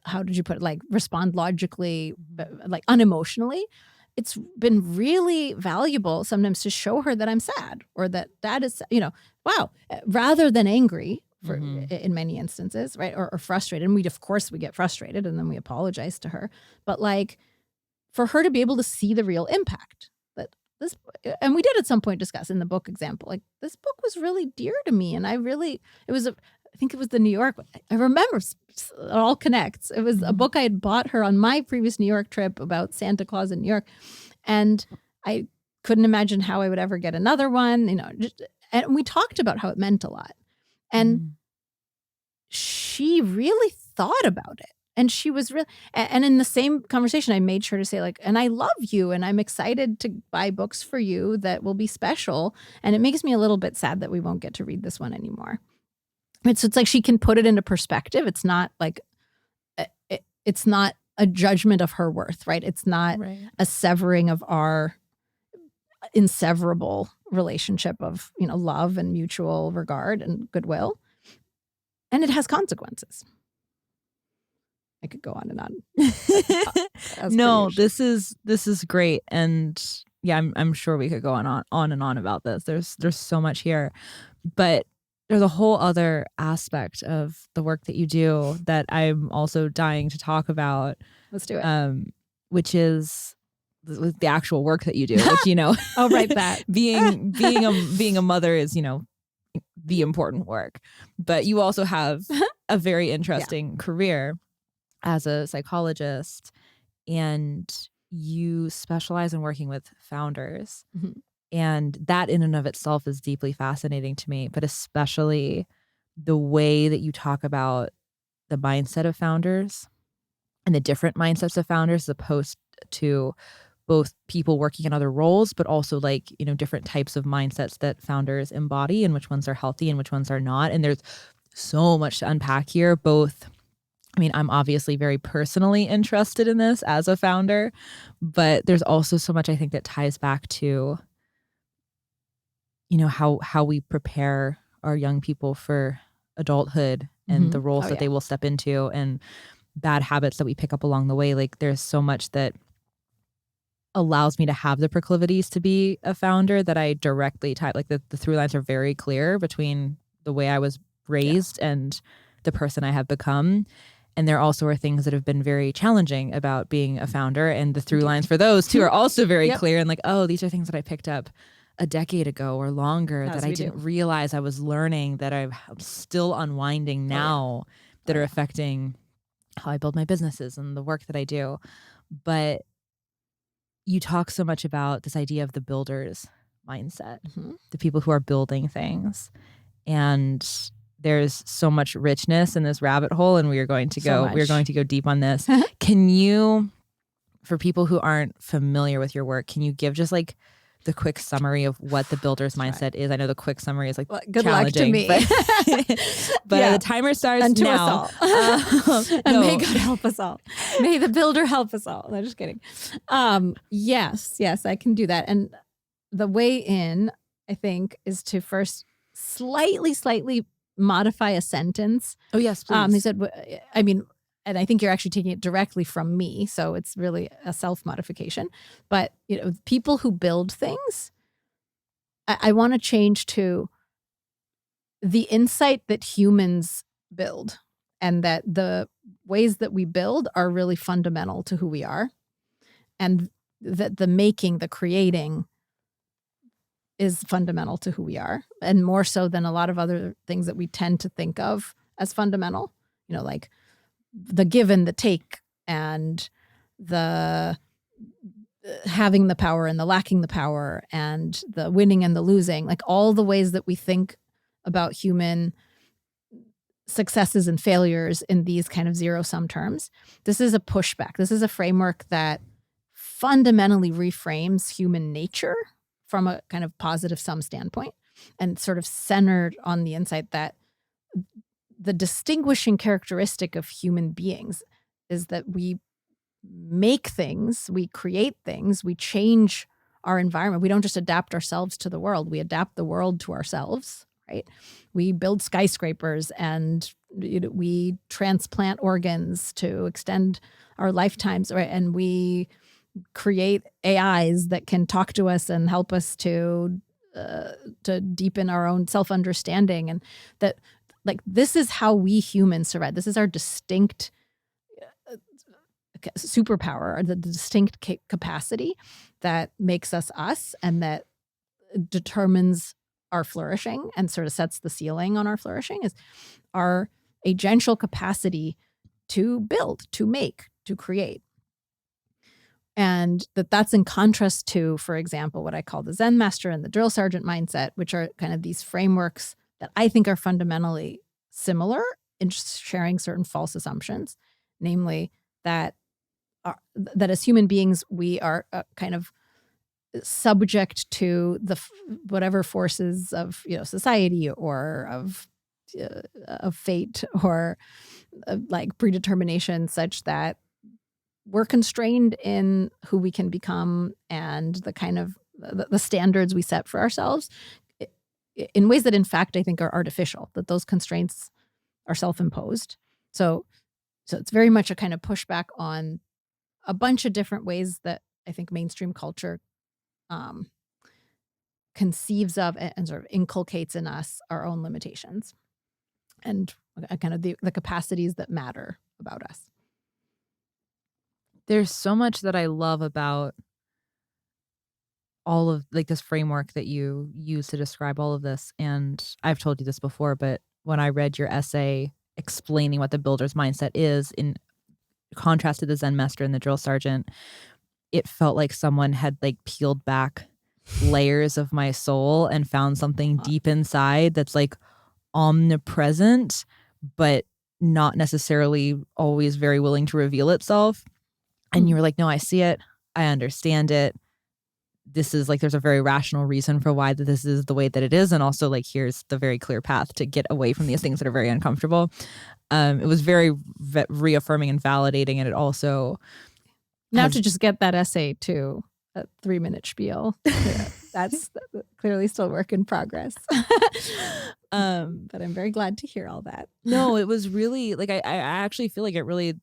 how did you put it? Like, respond logically, like unemotionally. It's been really valuable sometimes to show her that I'm sad, or that is, wow, rather than angry. In many instances, right? Or frustrated. And of course we get frustrated and then we apologize to her. But like, for her to be able to see the real impact, that this, and we did at some point discuss in the book example, like this book was really dear to me. And I think it was the New York, I remember it all connects. It was a book I had bought her on my previous New York trip about Santa Claus in New York. And I couldn't imagine how I would ever get another one, and we talked about how it meant a lot. And she really thought about it. And she was really, and in the same conversation, I made sure to say like, and I love you and I'm excited to buy books for you that will be special. And it makes me a little bit sad that we won't get to read this one anymore. It's like she can put it into perspective. It's not like, it's not a judgment of her worth, right? It's not a severing of our inseverable relationship of, love and mutual regard and goodwill. And it has consequences. I could go on and on. No, this is great. And yeah, I'm sure we could go on and on about this. There's so much here. But there's a whole other aspect of the work that you do that I'm also dying to talk about. Let's do it. Which is the actual work that you do, which, oh, right. That being a mother is, the important work, but you also have a very interesting career as a psychologist, and you specialize in working with founders. And that in and of itself is deeply fascinating to me, but especially the way that you talk about the mindset of founders and the different mindsets of founders as opposed to both people working in other roles, but also different types of mindsets that founders embody and which ones are healthy and which ones are not. And there's so much to unpack here. I'm obviously very personally interested in this as a founder, but there's also so much I think that ties back to how we prepare our young people for adulthood and the roles that they will step into and bad habits that we pick up along the way. Like there's so much that allows me to have the proclivities to be a founder that I directly tie. Like the through lines are very clear between the way I was raised and the person I have become. And there also are things that have been very challenging about being a founder. And the through lines for those too are also very clear. And these are things that I picked up a decade ago or longer that I didn't realize I was learning, that I'm still unwinding now, that are affecting how I build my businesses and the work that I do. But you talk so much about this idea of the builder's mindset, the people who are building things. And there's so much richness in this rabbit hole, and we're going to go deep on this. Can you, for people who aren't familiar with your work, can you give just the quick summary of what the builder's mindset is? I know the quick summary is good luck to me. But the timer starts and to now. Us all. And may God help us all. May the builder help us all. No, just kidding. Yes, I can do that. And the way in, I think, is to first slightly modify a sentence. Oh, yes, please. He said, and I think you're actually taking it directly from me, so it's really a self-modification. But people who build things, I want to change to the insight that humans build, and that the ways that we build are really fundamental to who we are, and that the making, the creating, is fundamental to who we are, and more so than a lot of other things that we tend to think of as fundamental. Like the give and the take, and the having the power and the lacking the power, and the winning and the losing, like all the ways that we think about human successes and failures in these kind of zero-sum terms. This is a pushback. This is a framework that fundamentally reframes human nature from a kind of positive sum standpoint, and sort of centered on the insight that the distinguishing characteristic of human beings is that we make things, we create things, we change our environment. We don't just adapt ourselves to the world, we adapt the world to ourselves, right? We build skyscrapers, and we transplant organs to extend our lifetimes, right? And we create AIs that can talk to us and help us to deepen our own self-understanding. And that, this is how we humans survive. This is our distinct superpower, or the distinct capacity that makes us us and that determines our flourishing and sort of sets the ceiling on our flourishing, is our agential capacity to build, to make, to create. And that's in contrast to, for example, what I call the Zen master and the drill sergeant mindset, which are kind of these frameworks that I think are fundamentally similar in sharing certain false assumptions, namely that as human beings, we are kind of subject to the whatever forces of society or of fate or like predetermination, such that we're constrained in who we can become and the kind of the standards we set for ourselves in ways that, in fact, I think are artificial, that those constraints are self-imposed. So it's very much a kind of pushback on a bunch of different ways that I think mainstream culture conceives of and sort of inculcates in us our own limitations and kind of the capacities that matter about us. There's so much that I love about all of like this framework that you use to describe all of this. And I've told you this before, but when I read your essay explaining what the builder's mindset is in contrast to the Zen master and the drill sergeant, it felt like someone had like peeled back layers of my soul and found something deep inside that's like omnipresent, but not necessarily always very willing to reveal itself. And you were like, no, I see it. I understand it. This is like, there's a very rational reason for why this is the way that it is. And also like, here's the very clear path to get away from these things that are very uncomfortable. It was very reaffirming and validating. And it also... Now to just get that essay to a 3-minute spiel. Yeah, that's clearly still work in progress. But I'm very glad to hear all that. No, it was really like, I actually feel like it really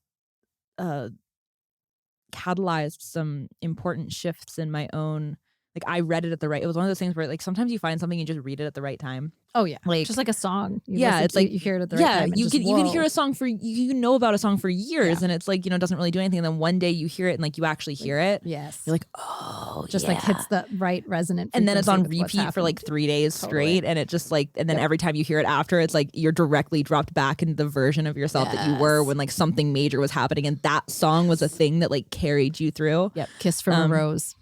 catalyzed some important shifts in my own, like I read it at the right, it was one of those things where like sometimes you find something, you just read it at the right time. Oh yeah. Like just like a song. It's like you hear it at the right time. You can hear a song for, you know about a song for years and it's like, it doesn't really do anything. And then one day you hear it and like you actually hear it. Yes. You're like, oh, just like hits the right resonant frequency. And then it's on repeat for like 3 days straight. And it just like, and then every time you hear it after, it's like you're directly dropped back into the version of yourself that you were when like something major was happening. And that song was a thing that like carried you through. Yep. Kiss from a Rose.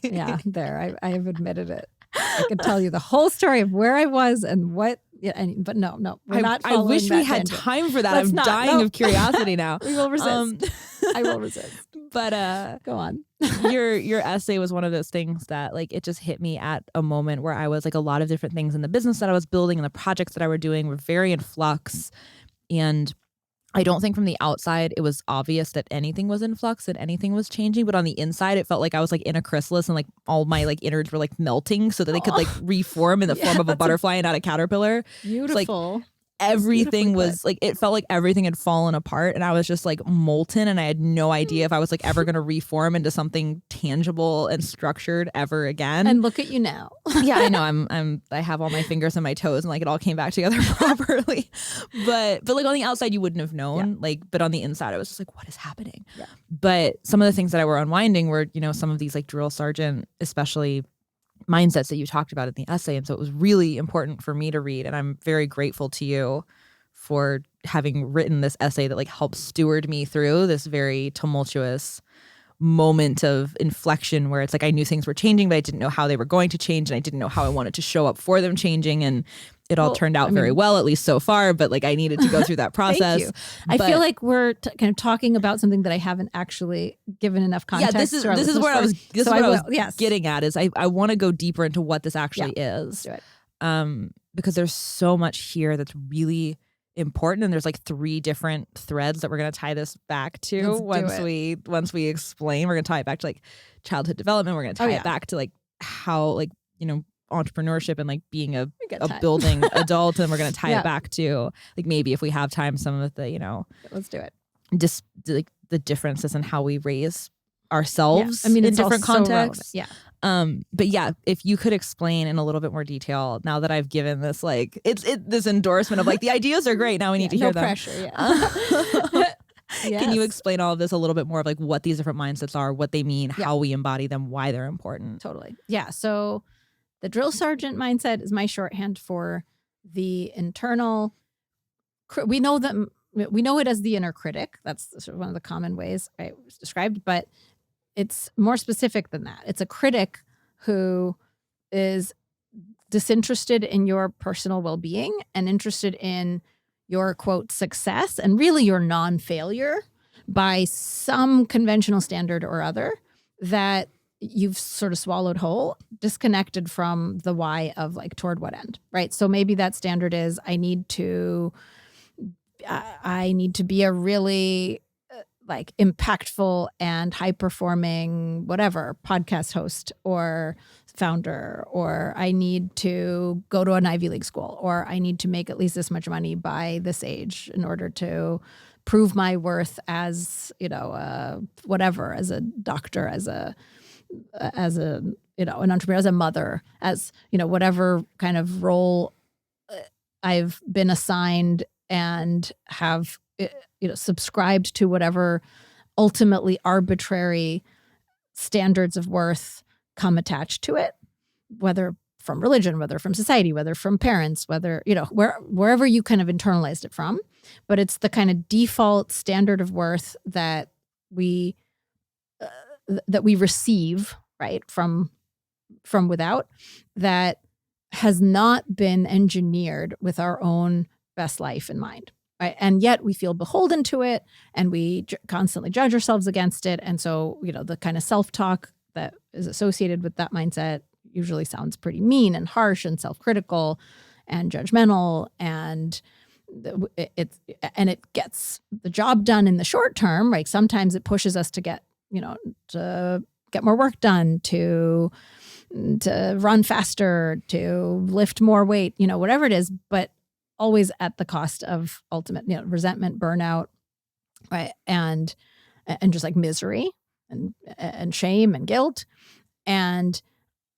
Yeah, there. I have admitted it. I could tell you the whole story of where I was and what. Yeah, but no, we're not. I wish we had time for that. I'm dying of curiosity now. We will resist. I will resist. But go on. your essay was one of those things that like it just hit me at a moment where I was like, a lot of different things in the business that I was building and the projects that I were doing were very in flux, and I don't think from the outside it was obvious that anything was in flux and anything was changing, but on the inside it felt like I was like in a chrysalis and like all my like innards were like melting so that they could like reform in the form of a butterfly and not a caterpillar. Beautiful. Like, everything was like, it felt like everything had fallen apart and I was just like molten and I had no idea if I was like ever going to reform into something tangible and structured ever again. And look at you now. Yeah, I know. I have all my fingers and my toes and like it all came back together properly. But like on the outside you wouldn't have known, like, but on the inside I was just like, what is happening? Yeah. But some of the things that I were unwinding were, some of these like drill sergeant, especially mindsets that you talked about in the essay. And so it was really important for me to read. And I'm very grateful to you for having written this essay that like helped steward me through this very tumultuous moment of inflection where it's like I knew things were changing, but I didn't know how they were going to change. And I didn't know how I wanted to show up for them changing. And it all turned out very well, at least so far. But like I needed to go through that process. Thank you. I feel like we're kind of talking about something that I haven't actually given enough context. Yeah, this is where I was. This is what I was getting at. Is I want to go deeper into what this actually is. Let's do it. Because there's so much here that's really important, and there's like 3 different threads that we're going to tie this back to once we explain. We're going to tie it back to like childhood development. We're going to tie it back to like how like entrepreneurship and like being a building adult, and we're going to tie it back to like maybe if we have time some of the let's do it, just like the differences in how we raise ourselves in different contexts. But yeah, if you could explain in a little bit more detail now that I've given this like it's this endorsement of like the ideas are great, now we need to hear them. No pressure. Can you explain all of this a little bit more of like what these different mindsets are, what they mean, how we embody them, why they're important? Totally. Yeah. So the drill sergeant mindset is my shorthand for the internal. We know it as the inner critic. That's sort of one of the common ways it was described, but it's more specific than that. It's a critic who is disinterested in your personal well-being and interested in your, quote, success and really your non-failure by some conventional standard or other that you've sort of swallowed whole, disconnected from the why of like toward what end, right? So maybe that standard is I need to be a really like impactful and high performing whatever podcast host or founder, or I need to go to an Ivy League school, or I need to make at least this much money by this age in order to prove my worth as, whatever, as a doctor, as a an entrepreneur, as a mother, as, whatever kind of role I've been assigned and have, subscribed to whatever ultimately arbitrary standards of worth come attached to it, whether from religion, whether from society, whether from parents, whether, wherever you kind of internalized it from. But it's the kind of default standard of worth that we receive, right, from without, that has not been engineered with our own best life in mind, right? And yet we feel beholden to it, and we constantly judge ourselves against it. And so, the kind of self-talk that is associated with that mindset usually sounds pretty mean and harsh and self-critical and judgmental, and it gets the job done in the short term, right? Sometimes it pushes us to get more work done, to run faster, to lift more weight, whatever it is, but always at the cost of ultimate, resentment, burnout, right? And just like misery and shame and guilt. And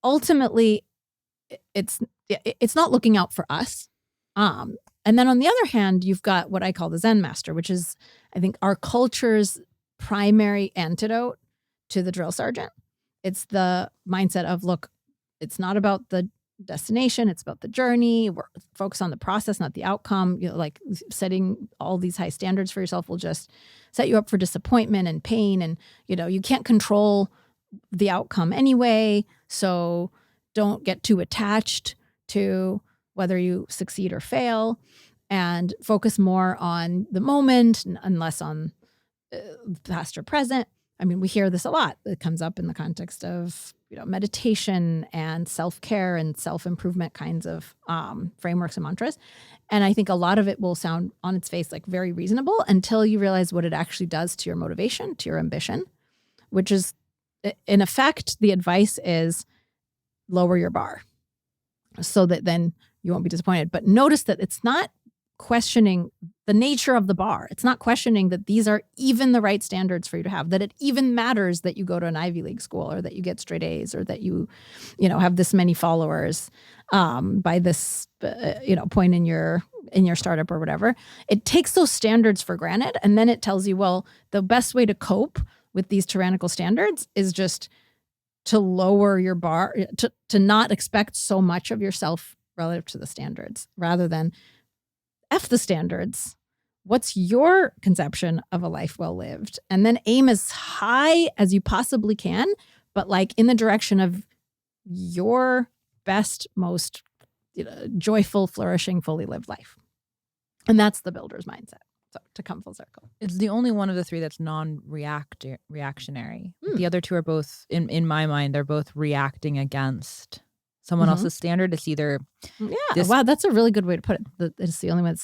ultimately it's not looking out for us. And then on the other hand, you've got what I call the Zen master, which is, I think, our culture's primary antidote to the drill sergeant. It's the mindset of, look, it's not about the destination, it's about the journey. We're focused on the process, not the outcome. Like setting all these high standards for yourself will just set you up for disappointment and pain. And, you can't control the outcome anyway. So don't get too attached to whether you succeed or fail, and focus more on the moment and less on past or present. I mean, we hear this a lot. It comes up in the context of, meditation and self-care and self-improvement kinds of frameworks and mantras. And I think a lot of it will sound on its face like very reasonable until you realize what it actually does to your motivation, to your ambition, which is, in effect, the advice is lower your bar so that then you won't be disappointed. But notice that it's not questioning the nature of the bar. It's not questioning that these are even the right standards for you to have, that it even matters that you go to an Ivy League school, or that you get straight A's, or that you have this many followers by this, point in your startup or whatever. It takes those standards for granted. And then it tells you, well, the best way to cope with these tyrannical standards is just to lower your bar, to not expect so much of yourself relative to the standards, rather than F the standards. What's your conception of a life well lived? And then aim as high as you possibly can, but like in the direction of your best, most joyful, flourishing, fully lived life. And that's the builder's mindset. So to come full circle. It's the only one of the three that's non-reactionary. The other two are both, in my mind, they're both reacting against someone else's standard. It's either wow, that's a really good way to put it. It's the only one.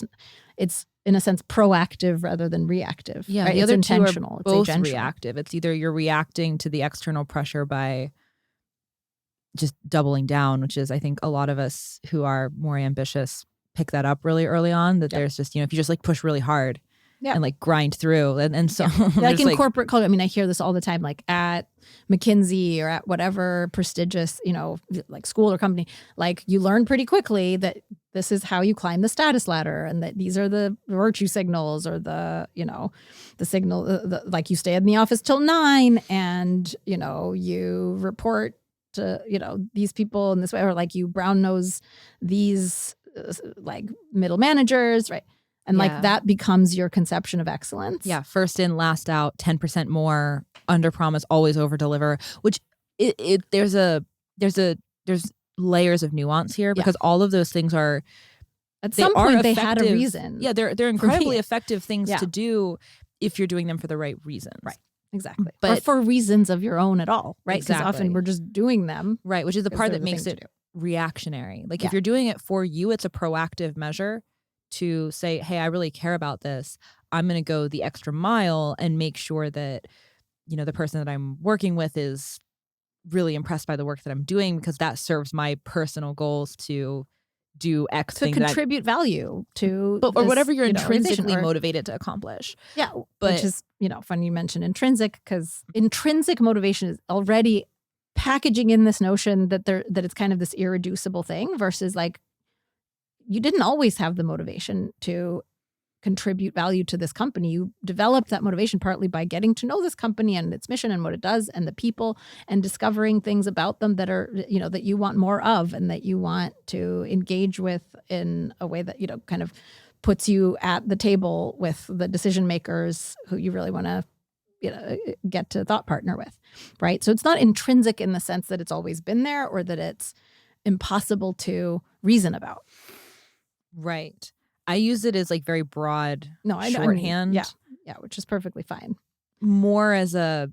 It's in a sense proactive rather than reactive. Yeah, right? the other it's two intentional. are both it's reactive. It's either you're reacting to the external pressure by just doubling down, which is, I think, a lot of us who are more ambitious pick that up really early on. That there's just, if you just like push really hard and like grind through, and so like in corporate culture. I mean, I hear this all the time, like at McKinsey or at whatever prestigious, like school or company, like you learn pretty quickly that this is how you climb the status ladder, and that these are the virtue signals, or the, the signal, like you stay in the office till 9, and, you report to, these people in this way, or like you brown nose these like middle managers, right? And like that becomes your conception of excellence. Yeah. First in, last out, 10% more, under promise, always over deliver, which there's layers of nuance here, because all of those things are, at some point they had a reason. Yeah, they're incredibly effective things to do if you're doing them for the right reasons. Right. Exactly. But or for reasons of your own at all, right? Because often we're just doing them. Right, which is the part that makes it reactionary. Like if you're doing it for you, it's a proactive measure to say, hey, I really care about this. I'm going to go the extra mile and make sure that, the person that I'm working with is really impressed by the work that I'm doing, because that serves my personal goals to do X thing. To contribute value to or whatever you're intrinsically motivated to accomplish. Yeah. Which is, funny you mention intrinsic, because intrinsic motivation is already packaging in this notion that it's kind of this irreducible thing, versus like, you didn't always have the motivation to contribute value to this company. You developed that motivation partly by getting to know this company and its mission and what it does and the people, and discovering things about them that are, that you want more of, and that you want to engage with in a way that, kind of puts you at the table with the decision makers who you really want to, get to thought partner with. Right. So it's not intrinsic in the sense that it's always been there, or that it's impossible to reason about. Right. I use it as like very broad shorthand. Yeah, which is perfectly fine. More as a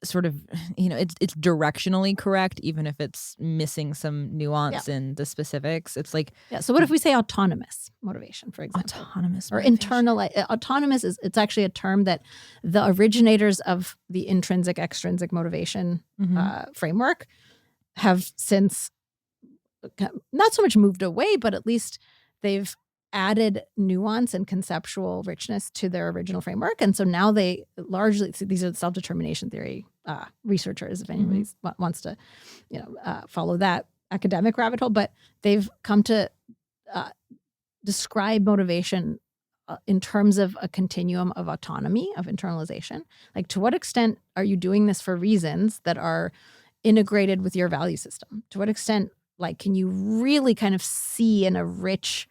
sort of, it's directionally correct, even if it's missing some nuance in the specifics. It's like, so what if we say autonomous motivation, for example? Autonomous or internal. Autonomous it's actually a term that the originators of the intrinsic extrinsic motivation framework have since not so much moved away, but at least they've added nuance and conceptual richness to their original framework. And so now they largely, these are the self-determination theory researchers, if anybody wants to, follow that academic rabbit hole, but they've come to describe motivation in terms of a continuum of autonomy, of internalization. Like, to what extent are you doing this for reasons that are integrated with your value system? To what extent, like, can you really kind of see in a rich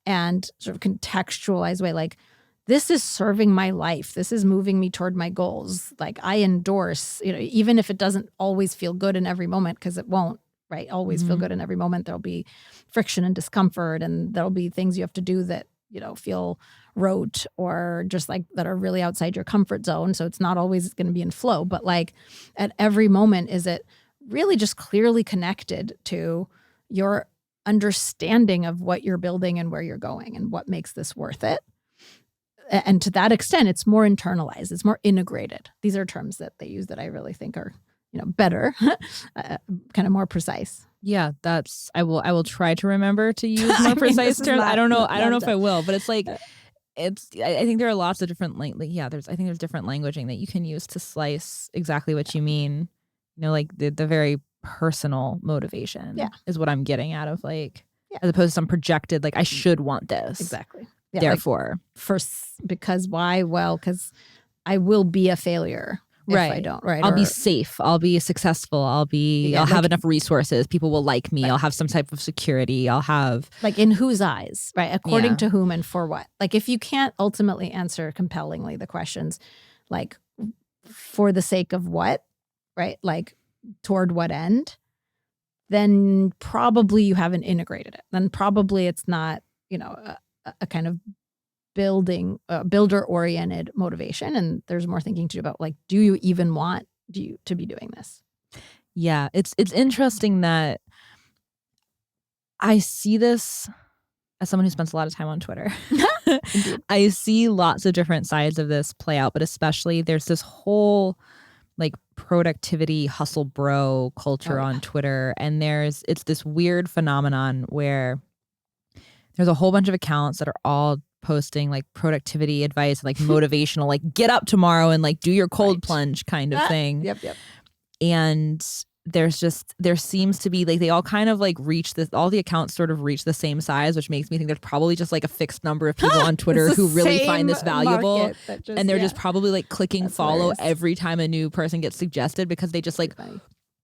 and sort of contextualized way, like, this is serving my life. This is moving me toward my goals. Like, I endorse, even if it doesn't always feel good in every moment, because it won't, right? Always feel good in every moment. There'll be friction and discomfort, and there'll be things you have to do that, feel rote, or just like that are really outside your comfort zone. So it's not always going to be in flow, but like at every moment, is it really just clearly connected to your understanding of what you're building and where you're going and what makes this worth it? And to that extent, it's more internalized. It's more integrated. These are terms that they use that I really think are, better, kind of more precise. Yeah, I will try to remember to use more precise terms. I don't know if I will, but it's like, I think there are lots of different, I think there's different languaging that you can use to slice exactly what you mean. Like the very personal motivation is what I'm getting out of, like, as opposed to some projected, like, I should want this. Exactly. Yeah, therefore. Because why? Well, because I will be a failure if I don't. Right. I'll be safe. I'll be successful. I'll have enough resources. People will like me. Right. I'll have some type of security. I'll have. Like, in whose eyes, right? According to whom and for what? Like, if you can't ultimately answer compellingly the questions, like, for the sake of what, right? Like, toward what end, then probably you haven't integrated it. Then probably it's not, a kind of builder-oriented motivation. And there's more thinking to do about, like, do you even want to be doing this? Yeah, it's interesting that I see this as someone who spends a lot of time on Twitter. I see lots of different sides of this play out, but especially there's this whole, like, productivity hustle bro culture on Twitter. And it's this weird phenomenon where there's a whole bunch of accounts that are all posting, like, productivity advice, like motivational, like, get up tomorrow and, like, do your cold plunge kind of thing. Yep. And there seems to be like they all kind of like reach this, all the accounts sort of reach the same size, which makes me think there's probably just like a fixed number of people on Twitter who really find this valuable, and they're just probably like clicking follow every time a new person gets suggested because they just like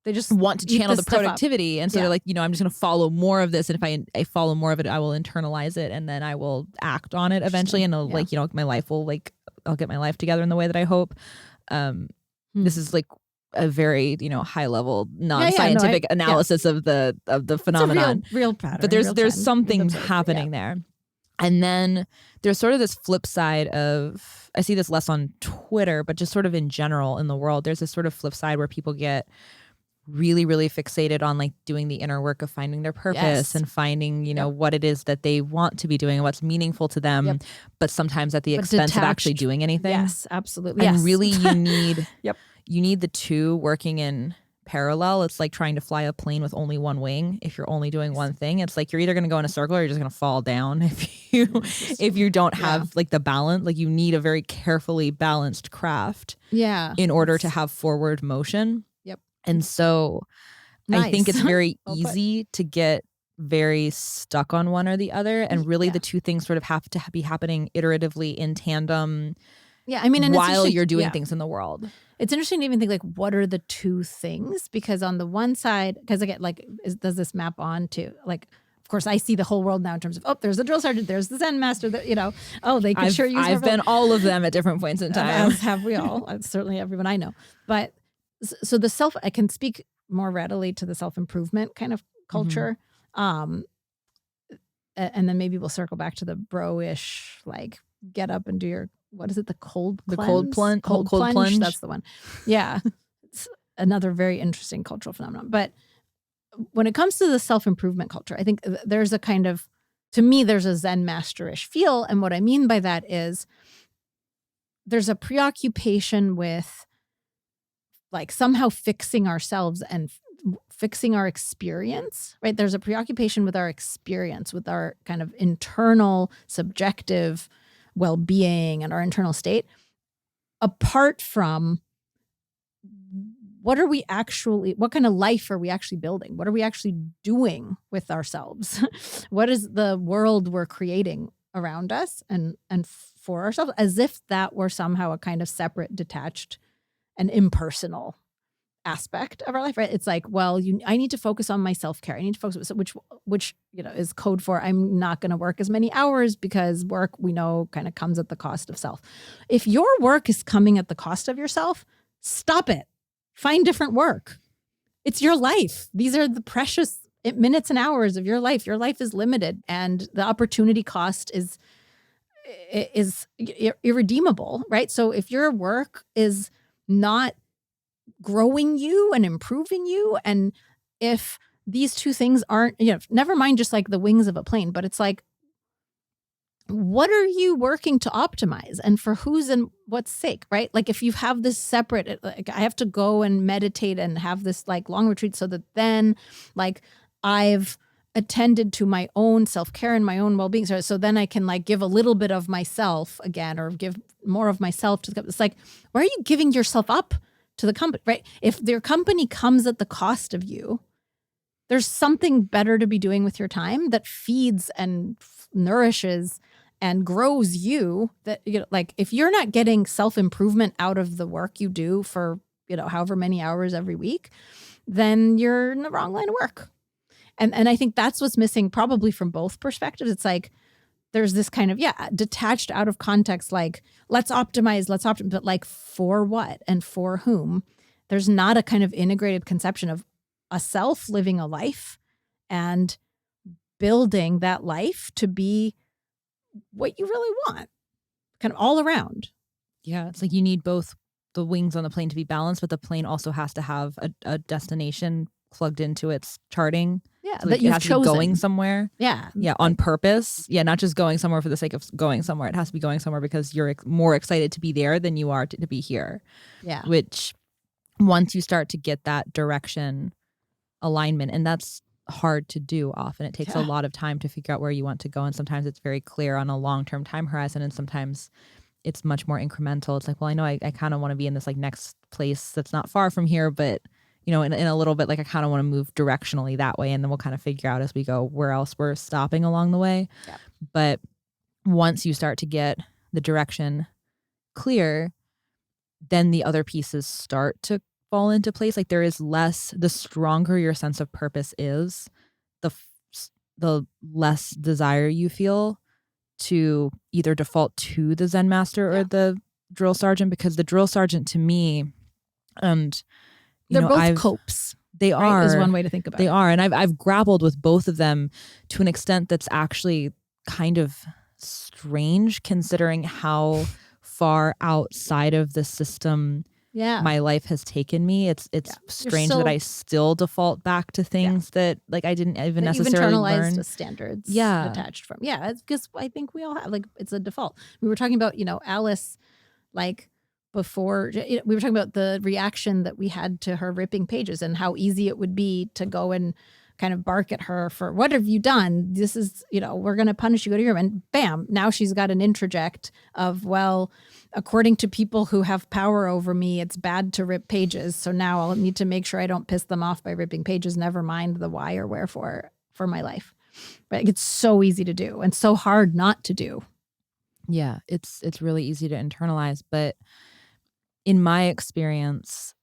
they just want to channel the productivity, and so they're like, I'm just going to follow more of this, and if I follow more of it, I will internalize it, and then I will act on it eventually, and it'll like my life will like I'll get my life together in the way that I hope. This is like a very high level non-scientific analysis of the phenomenon. It's a real pattern. But there's something happening there. And then there's sort of this flip side of, I see this less on Twitter, but just sort of in general in the world, there's this sort of flip side where people get really, really fixated on like doing the inner work of finding their purpose and finding, what it is that they want to be doing and what's meaningful to them, but sometimes at the expense of actually doing anything. Yes, absolutely. And really you need you need the two working in parallel. It's like trying to fly a plane with only one wing. If you're only doing one thing, it's like you're either going to go in a circle or you're just going to fall down if you don't have like the balance. Like you need a very carefully balanced craft in order to have forward motion. And so I think it's very easy to get very stuck on one or the other. And really the two things sort of have to be happening iteratively in tandem. Yeah, I mean, and while you're doing things in the world. It's interesting to even think like, what are the two things? Because on the one side, because again, like, does this map on to like, of course, I see the whole world now in terms of, there's the drill sergeant, there's the Zen master, they could sure use. I've been all of them at different points in time. As have we all. Certainly everyone I know. But so I can speak more readily to the self-improvement kind of culture. And then maybe we'll circle back to the bro-ish, like get up and do your, what is it? The cold plunge. Cold plunge. That's the one. Yeah. It's another very interesting cultural phenomenon. But when it comes to the self-improvement culture, I think there's a kind of, to me, there's a Zen masterish feel. And what I mean by that is there's a preoccupation with like somehow fixing ourselves and fixing our experience, right? There's a preoccupation with our experience, with our kind of internal subjective well-being and our internal state, apart from what kind of life are we actually building? What are we actually doing with ourselves? What is the world we're creating around us and for ourselves, as if that were somehow a kind of separate, detached, and impersonal aspect of our life, right? It's like, well, I need to focus on my self-care. I need to focus, which is code for I'm not going to work as many hours because work, we know, kind of comes at the cost of self. If your work is coming at the cost of yourself, stop it. Find different work. It's your life. These are the precious minutes and hours of your life. Your life is limited, and the opportunity cost is irredeemable, right? So if your work is not growing you and improving you, and if these two things aren't, never mind just like the wings of a plane, but it's like, what are you working to optimize and for whose and what's sake, right? Like if you have this separate, like I have to go and meditate and have this like long retreat so that then like I've attended to my own self-care and my own well-being. So then I can like give a little bit of myself again, or give more of myself to the company. It's like, why are you giving yourself up to the company, right? If their company comes at the cost of you, there's something better to be doing with your time that feeds and nourishes and grows you. That, like if you're not getting self-improvement out of the work you do for, however many hours every week, then you're in the wrong line of work. And I think that's what's missing probably from both perspectives. It's like, there's this kind of, detached out of context, like, let's optimize, but like for what and for whom? There's not a kind of integrated conception of a self living a life and building that life to be what you really want, kind of all around. Yeah, it's like you need both the wings on the plane to be balanced, but the plane also has to have a destination plugged into its charting. Yeah, so that you've chosen. To be going somewhere. Yeah. Yeah, on purpose. Yeah, not just going somewhere for the sake of going somewhere. It has to be going somewhere because you're more excited to be there than you are to be here. Yeah. Which, once you start to get that direction alignment, and that's hard to do often. It takes a lot of time to figure out where you want to go. And sometimes it's very clear on a long-term time horizon. And sometimes it's much more incremental. It's like, well, I know I kind of want to be in this like next place that's not far from here, but in a little bit, like I kind of want to move directionally that way, and then we'll kind of figure out as we go where else we're stopping along the way. Yeah. But once you start to get the direction clear, then the other pieces start to fall into place. Like there is less, the stronger your sense of purpose is, the less desire you feel to either default to the Zen master or the drill sergeant, because the drill sergeant to me, and they're both copes. They are, is one way to think about it. They are, and I've grappled with both of them to an extent that's actually kind of strange, considering how far outside of the system my life has taken me. It's strange that I still default back to things that like I didn't even necessarily learn. The standards attached from. Yeah, it's because I think we all have, like, it's a default. We were talking about, Alice, like before, we were talking about the reaction that we had to her ripping pages and how easy it would be to go and kind of bark at her for, what have you done? This is, we're going to punish you, go to your room. And bam, now she's got an interject of, well, according to people who have power over me, it's bad to rip pages. So now I'll need to make sure I don't piss them off by ripping pages, never mind the why or wherefore for my life. But it's so easy to do and so hard not to do. Yeah, it's really easy to internalize. But in my experience,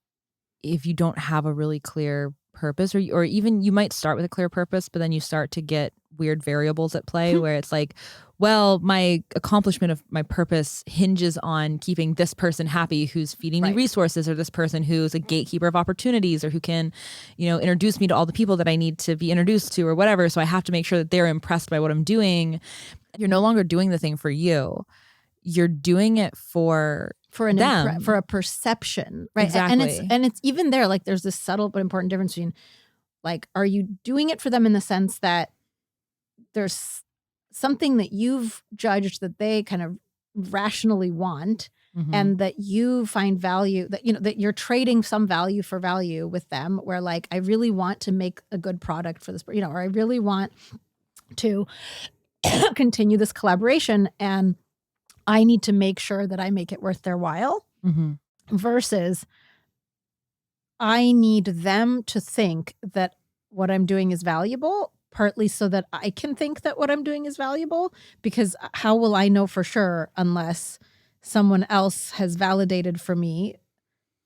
if you don't have a really clear purpose, or even you might start with a clear purpose, but then you start to get weird variables at play where it's like, well, my accomplishment of my purpose hinges on keeping this person happy who's feeding me resources, or this person who's a gatekeeper of opportunities, or who can, introduce me to all the people that I need to be introduced to or whatever. So I have to make sure that they're impressed by what I'm doing. You're no longer doing the thing for you. You're doing it for them. For a perception, right? Exactly. And it's even there, like there's this subtle but important difference between, like, are you doing it for them in the sense that there's something that you've judged that they kind of rationally want, and that you find value, that that you're trading some value for value with them, where like, I really want to make a good product for this, or I really want to continue this collaboration, and I need to make sure that I make it worth their while, versus I need them to think that what I'm doing is valuable, partly so that I can think that what I'm doing is valuable, because how will I know for sure unless someone else has validated for me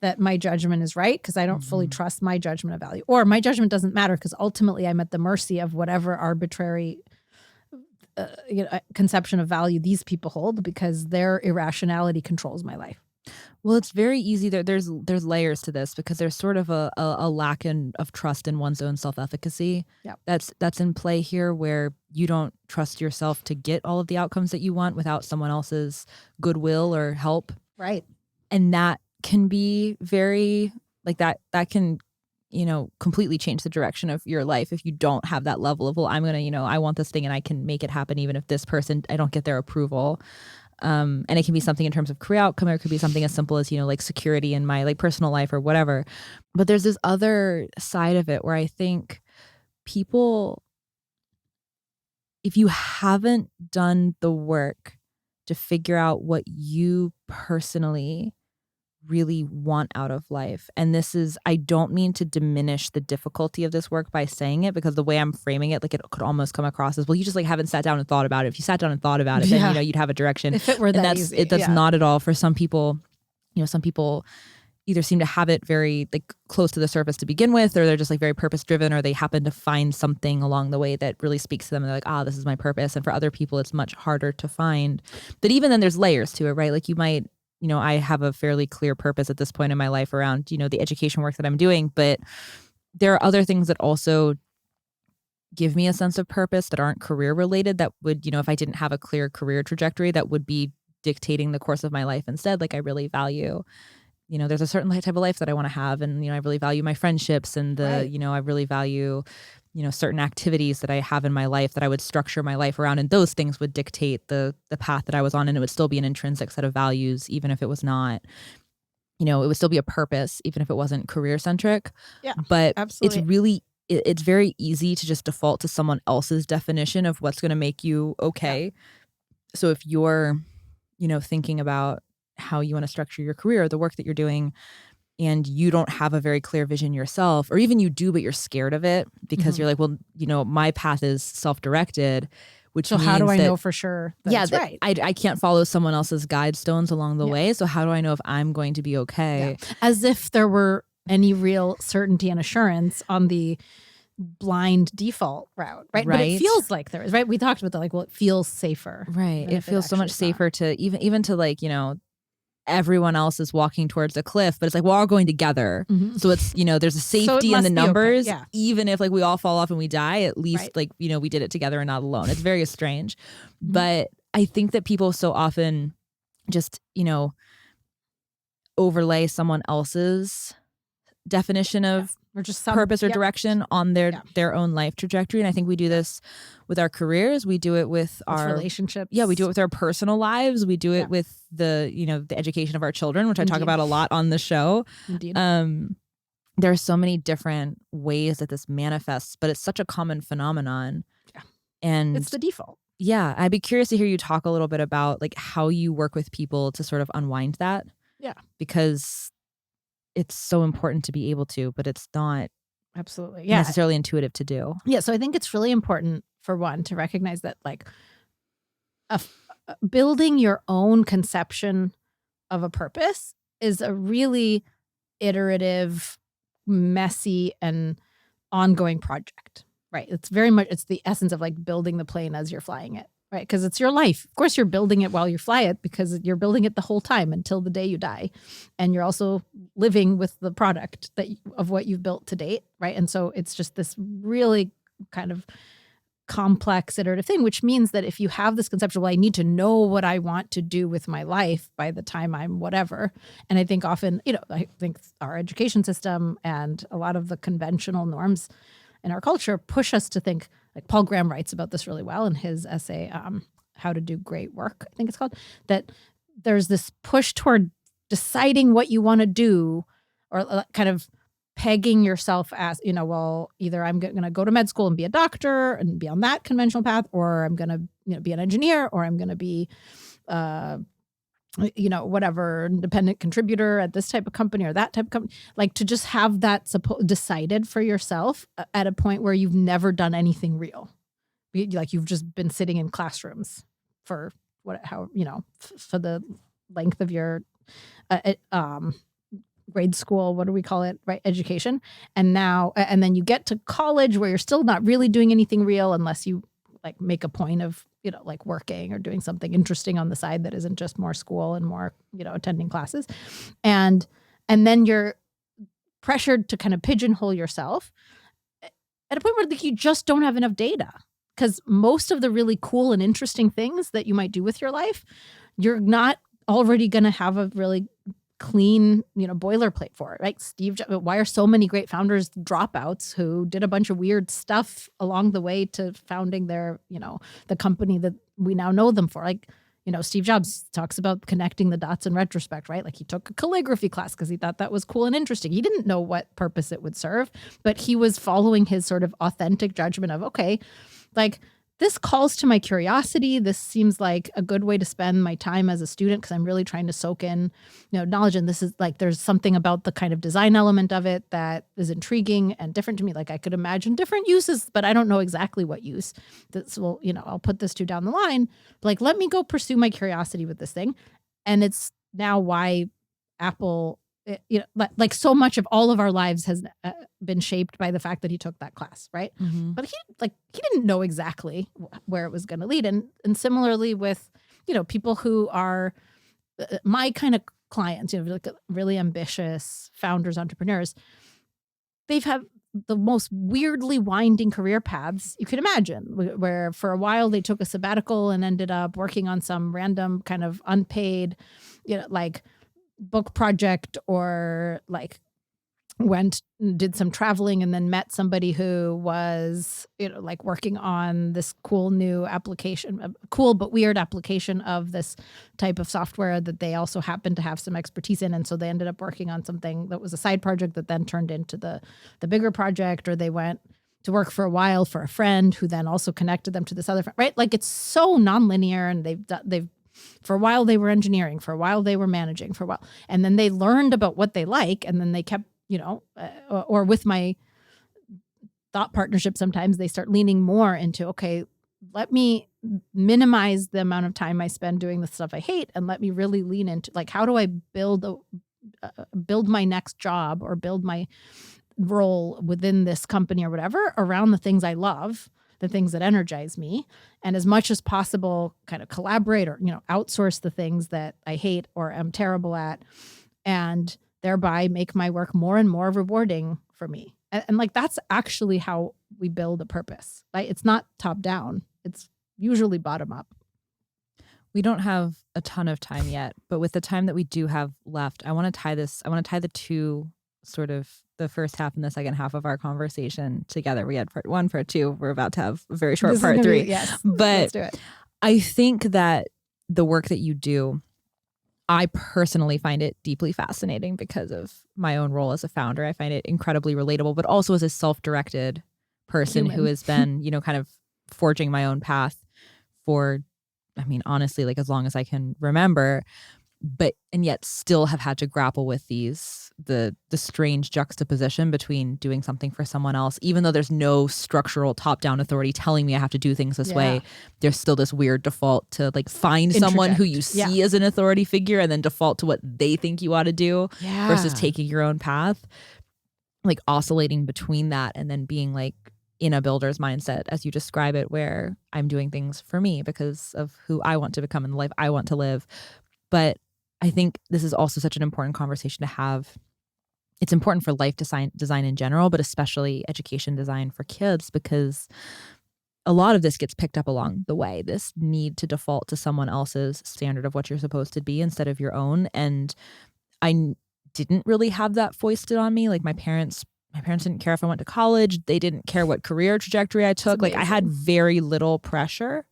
that my judgment is right, because I don't fully trust my judgment of value, or my judgment doesn't matter because ultimately I'm at the mercy of whatever arbitrary conception of value these people hold, because their irrationality controls my life. Well, it's very easy. There's layers to this, because there's sort of a lack of trust in one's own self-efficacy. Yeah. That's in play here, where you don't trust yourself to get all of the outcomes that you want without someone else's goodwill or help. Right. And that can be very, like, that can, completely change the direction of your life if you don't have that level of, well, I'm going to, I want this thing and I can make it happen even if this person, I don't get their approval. And it can be something in terms of career outcome, or it could be something as simple as, like security in my like personal life or whatever. But there's this other side of it where I think people, if you haven't done the work to figure out what you personally really want out of life. And this is, I don't mean to diminish the difficulty of this work by saying it, because the way I'm framing it, like, it could almost come across as, well, you just like haven't sat down and thought about it. If you sat down and thought about it, then you'd have a direction. If it were that easy. That's not at all. For some people, some people either seem to have it very like close to the surface to begin with, or they're just like very purpose driven, or they happen to find something along the way that really speaks to them and they're like, this is my purpose. And for other people, it's much harder to find. But even then there's layers to it, right? Like you might, I have a fairly clear purpose at this point in my life around, the education work that I'm doing, but there are other things that also give me a sense of purpose that aren't career related, that would, if I didn't have a clear career trajectory, that would be dictating the course of my life instead. Like I really value, there's a certain type of life that I want to have. And, I really value my friendships and I really value, certain activities that I have in my life that I would structure my life around. And those things would dictate the path that I was on. And it would still be an intrinsic set of values, even if it was not, it would still be a purpose, even if it wasn't career centric. Yeah, but absolutely. It's very easy to just default to someone else's definition of what's going to make you okay. Yeah. So if you're, thinking about how you want to structure your career or the work that you're doing, and you don't have a very clear vision yourself, or even you do, but you're scared of it because you're like, well, my path is self-directed, which so means how do I that, know for sure that's right? I can't follow someone else's guide stones along the way. So how do I know if I'm going to be okay? Yeah. As if there were any real certainty and assurance on the blind default route, right? But it feels like there is, right? We talked about that, like, well, it feels safer. Right. It feels so much safer to even to like, everyone else is walking towards a cliff, but it's like we're all going together. So it's, there's a safety in the numbers. Okay. Yeah. Even if like we all fall off and we die, at least like, we did it together and not alone. It's very strange. But I think that people so often just, overlay someone else's definition of or just purpose or direction on their own life trajectory. And I think we do this with our careers. We do it with our relationships. Yeah, we do it with our personal lives. We do it with the, the education of our children, which I talk about a lot on the show. Indeed. There are so many different ways that this manifests, but it's such a common phenomenon. Yeah. And it's the default. Yeah. I'd be curious to hear you talk a little bit about like how you work with people to sort of unwind that. Yeah. Because it's so important to be able to, but it's not absolutely necessarily intuitive to do. Yeah. So I think it's really important, for one, to recognize that like building your own conception of a purpose is a really iterative, messy, and ongoing project, right? It's very much, it's the essence of like building the plane as you're flying it. Right, because it's your life. Of course, you're building it while you fly it, because you're building it the whole time until the day you die, and you're also living with the product of what you've built to date, right? And so it's just this really kind of complex iterative thing, which means that if you have this conception, well, I need to know what I want to do with my life by the time I'm whatever. And I think often, I think our education system and a lot of the conventional norms in our culture push us to think. Like Paul Graham writes about this really well in his essay, How to Do Great Work, I think it's called, that there's this push toward deciding what you want to do, or kind of pegging yourself as, well, either I'm going to go to med school and be a doctor and be on that conventional path, or I'm going to be an engineer, or I'm going to be, whatever, independent contributor at this type of company or that type of company. Like to just have that decided for yourself at a point where you've never done anything real. Like you've just been sitting in classrooms for for the length of your grade school, what do we call it, right? Education. And then you get to college where you're still not really doing anything real unless you like make a point of like working or doing something interesting on the side that isn't just more school and more, attending classes. And then you're pressured to kind of pigeonhole yourself at a point where you just don't have enough data. Because most of the really cool and interesting things that you might do with your life, you're not already going to have a really clean, boilerplate for it, right? Steve Jobs, why are so many great founders dropouts who did a bunch of weird stuff along the way to founding their, the company that we now know them for? Like, Steve Jobs talks about connecting the dots in retrospect, right? Like he took a calligraphy class because he thought that was cool and interesting. He didn't know what purpose it would serve, but he was following his sort of authentic judgment of, okay, like this calls to my curiosity. This seems like a good way to spend my time as a student because I'm really trying to soak in, knowledge. And this is like, there's something about the kind of design element of it that is intriguing and different to me. Like I could imagine different uses, but I don't know exactly what use. This will, I'll put this to down the line. But like, let me go pursue my curiosity with this thing. And it's now why Apple, like so much of all of our lives has been shaped by the fact that he took that class, right? Mm-hmm. But he didn't know exactly where it was going to lead. And similarly with, people who are my kind of clients, like really ambitious founders, entrepreneurs, they've had the most weirdly winding career paths you could imagine, where for a while they took a sabbatical and ended up working on some random kind of unpaid, like book project, or like did some traveling and then met somebody who was, like working on this cool new application, a cool but weird application of this type of software that they also happened to have some expertise in. And so they ended up working on something that was a side project that then turned into the bigger project, or they went to work for a while for a friend who then also connected them to this other friend, right? Like it's so nonlinear, and they've For a while they were engineering, for a while they were managing, for a while. And then they learned about what they like, and then they kept, or with my thought partnership, sometimes they start leaning more into, okay, let me minimize the amount of time I spend doing the stuff I hate, and let me really lean into, like, how do I build my next job or build my role within this company or whatever around the things I love, the things that energize me, and as much as possible kind of collaborate or, outsource the things that I hate or am terrible at, and thereby make my work more and more rewarding for me. And like, that's actually how we build a purpose, right? It's not top down. It's usually bottom up. We don't have a ton of time yet, but with the time that we do have left, I want to tie the two, sort of the first half and the second half of our conversation together. We had part 1, part 2. We're about to have a very short part 3. Yes. But let's do it. I think that the work that you do, I personally find it deeply fascinating because of my own role as a founder. I find it incredibly relatable, but also as a self-directed person who has been, kind of forging my own path for, honestly, like as long as I can remember, and yet still have had to grapple with the strange juxtaposition between doing something for someone else, even though there's no structural top-down authority telling me I have to do things this way. There's still this weird default to like find someone who you see as an authority figure and then default to what they think you ought to do versus taking your own path, like oscillating between that and then being like in a builder's mindset, as you describe it, where I'm doing things for me because of who I want to become and the life I want to live. But I think this is also such an important conversation to have. It's important for life design in general, but especially education design for kids, because a lot of this gets picked up along the way. This need to default to someone else's standard of what you're supposed to be instead of your own. And I didn't really have that foisted on me. Like my parents didn't care if I went to college. They didn't care what career trajectory I took. Like I had very little pressure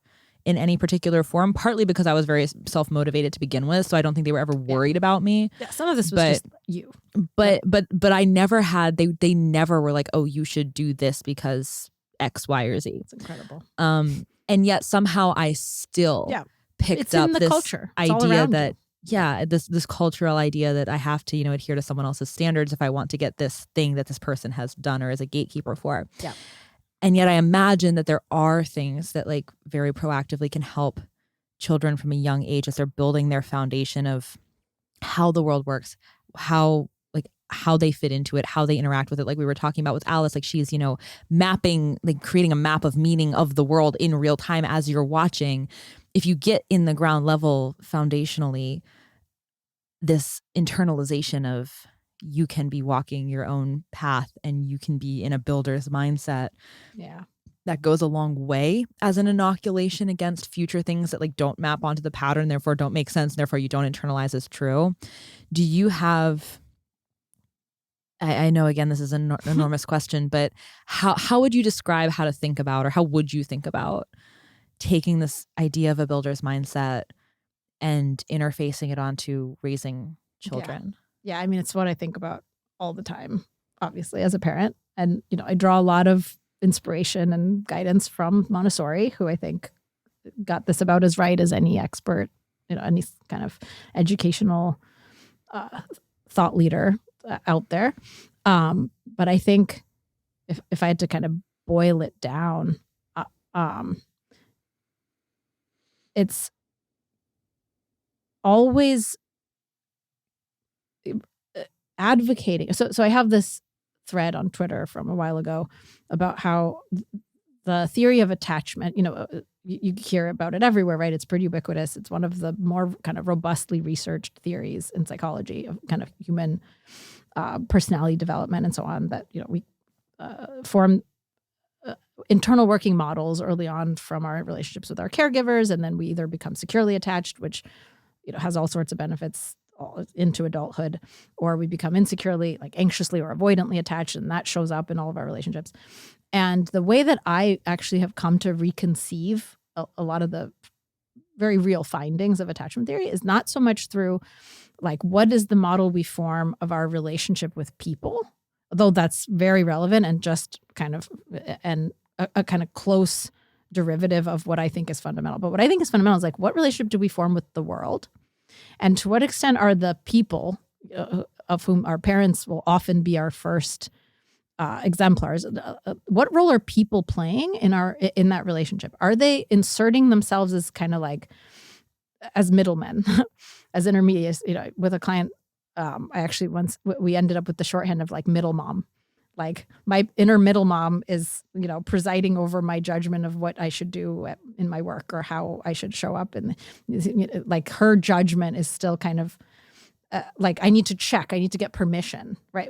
in any particular form, partly because I was very self-motivated to begin with. So I don't think they were ever worried about me. Yeah, some of this was just you. But I never had, they never were like, oh, you should do this because X, Y, or Z. It's incredible. And yet somehow I still picked up this culture. idea that, this cultural idea that I have to, adhere to someone else's standards if I want to get this thing that this person has done or is a gatekeeper for. Yeah. And yet I imagine that there are things that like very proactively can help children from a young age as they're building their foundation of how the world works, how they fit into it, how they interact with it. Like we were talking about with Alice, like she's, mapping, like creating a map of meaning of the world in real time as you're watching. If you get in the ground level foundationally, this internalization of you can be walking your own path and you can be in a builder's mindset. Yeah. That goes a long way as an inoculation against future things that like don't map onto the pattern, therefore don't make sense, and therefore you don't internalize as true. Do you have, I know again, this is an enormous question, but how would you describe how to think about, or how would you think about taking this idea of a builder's mindset and interfacing it onto raising children? Yeah, it's what I think about all the time, obviously, as a parent. And, I draw a lot of inspiration and guidance from Montessori, who I think got this about as right as any expert, any kind of educational thought leader out there. But I think if I had to kind of boil it down, it's always advocating. So I have this thread on Twitter from a while ago about how the theory of attachment, you hear about it everywhere, right? It's pretty ubiquitous. It's one of the more kind of robustly researched theories in psychology of kind of human personality development and so on, that, we form internal working models early on from our relationships with our caregivers. And then we either become securely attached, which, has all sorts of benefits into adulthood, or we become insecurely, like anxiously or avoidantly attached, and that shows up in all of our relationships. And the way that I actually have come to reconceive a lot of the very real findings of attachment theory is not so much through like what is the model we form of our relationship with people, though that's very relevant and just kind of a kind of close derivative of what I think is fundamental. But what I think is fundamental is like, what relationship do we form with the world? And to what extent are the people of whom our parents will often be our first exemplars? What role are people playing in that relationship? Are they inserting themselves as kind of like as middlemen, as intermediates? With a client, I actually we ended up with the shorthand of like middle mom. Like my inner middle mom is, presiding over my judgment of what I should do in my work or how I should show up. And like her judgment is still kind of like, I need to check, I need to get permission, right?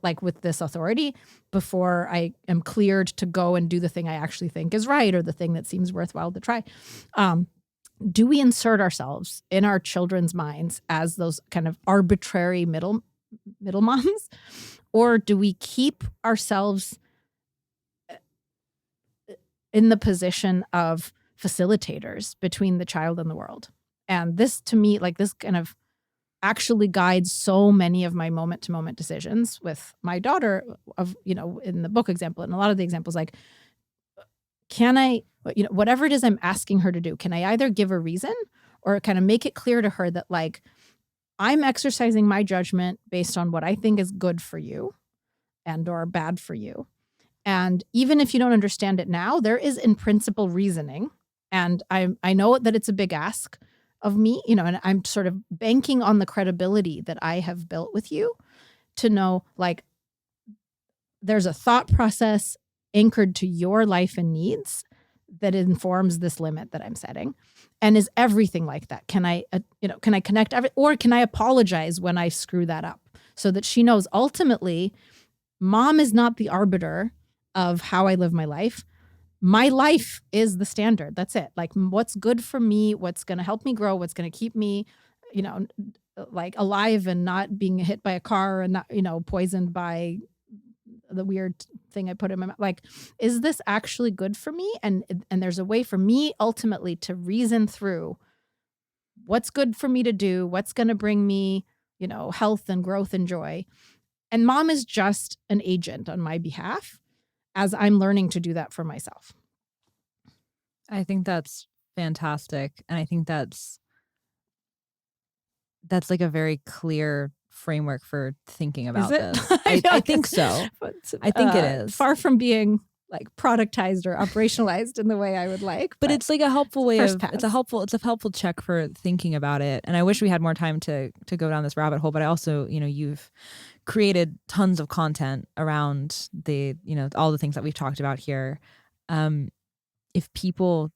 Like with this authority before I am cleared to go and do the thing I actually think is right or the thing that seems worthwhile to try. Do we insert ourselves in our children's minds as those kind of arbitrary middle moms? Or do we keep ourselves in the position of facilitators between the child and the world? And this, to me, like this kind of actually guides so many of my moment-to-moment decisions with my daughter in the book example, and a lot of the examples, like, can I, whatever it is I'm asking her to do, can I either give a reason or kind of make it clear to her that like, I'm exercising my judgment based on what I think is good for you and or bad for you. And even if you don't understand it now, there is in principle reasoning. And I know that it's a big ask of me, and I'm sort of banking on the credibility that I have built with you to know like there's a thought process anchored to your life and needs that informs this limit that I'm setting. And is everything like that? Can I connect or can I apologize when I screw that up so that she knows ultimately mom is not the arbiter of how I live my life. My life is the standard. That's it. Like what's good for me, what's going to help me grow, what's going to keep me, like alive and not being hit by a car and not, poisoned by the weird thing I put in my mouth. Like, is this actually good for me? And there's a way for me ultimately to reason through what's good for me to do, what's going to bring me, health and growth and joy. And mom is just an agent on my behalf as I'm learning to do that for myself. I think that's fantastic. And I think that's like a very clear framework for thinking about this. I think so. I think it is. Far from being like productized or operationalized in the way I would like. But it's like a helpful way of, it's a helpful check for thinking about it. And I wish we had more time to go down this rabbit hole, but I also, you've created tons of content around the, all the things that we've talked about here. If people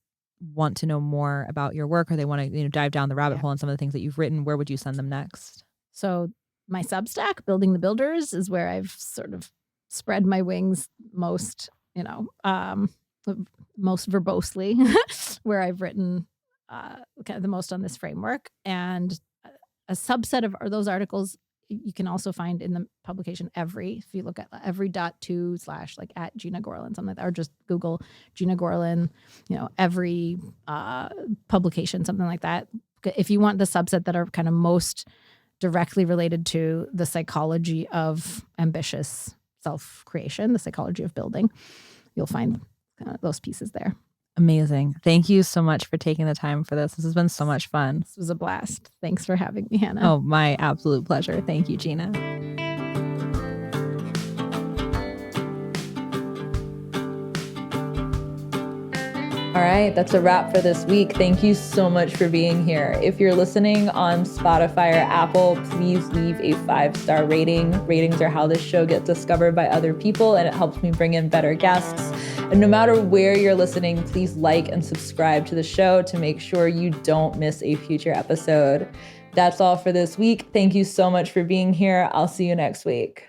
want to know more about your work or they want to, dive down the rabbit hole on some of the things that you've written, where would you send them next? So my Substack, Building the Builders, is where I've sort of spread my wings most, most verbosely, where I've written kind of the most on this framework. And a subset of those articles you can also find in the publication Every. If you look at every.2/ like at Gena Gorlin, something like that, or just Google Gena Gorlin, Every publication, something like that. If you want the subset that are kind of most directly related to the psychology of ambitious self-creation, the psychology of building, you'll find those pieces there. Amazing. Thank you so much for taking the time for this. This has been so much fun. This was a blast. Thanks for having me, Hannah. Oh, my absolute pleasure. Thank you, Gena. All right, that's a wrap for this week. Thank you so much for being here. If you're listening on Spotify or Apple, please leave a 5-star rating. Ratings are how this show gets discovered by other people, and it helps me bring in better guests. And no matter where you're listening, please like and subscribe to the show to make sure you don't miss a future episode. That's all for this week. Thank you so much for being here. I'll see you next week.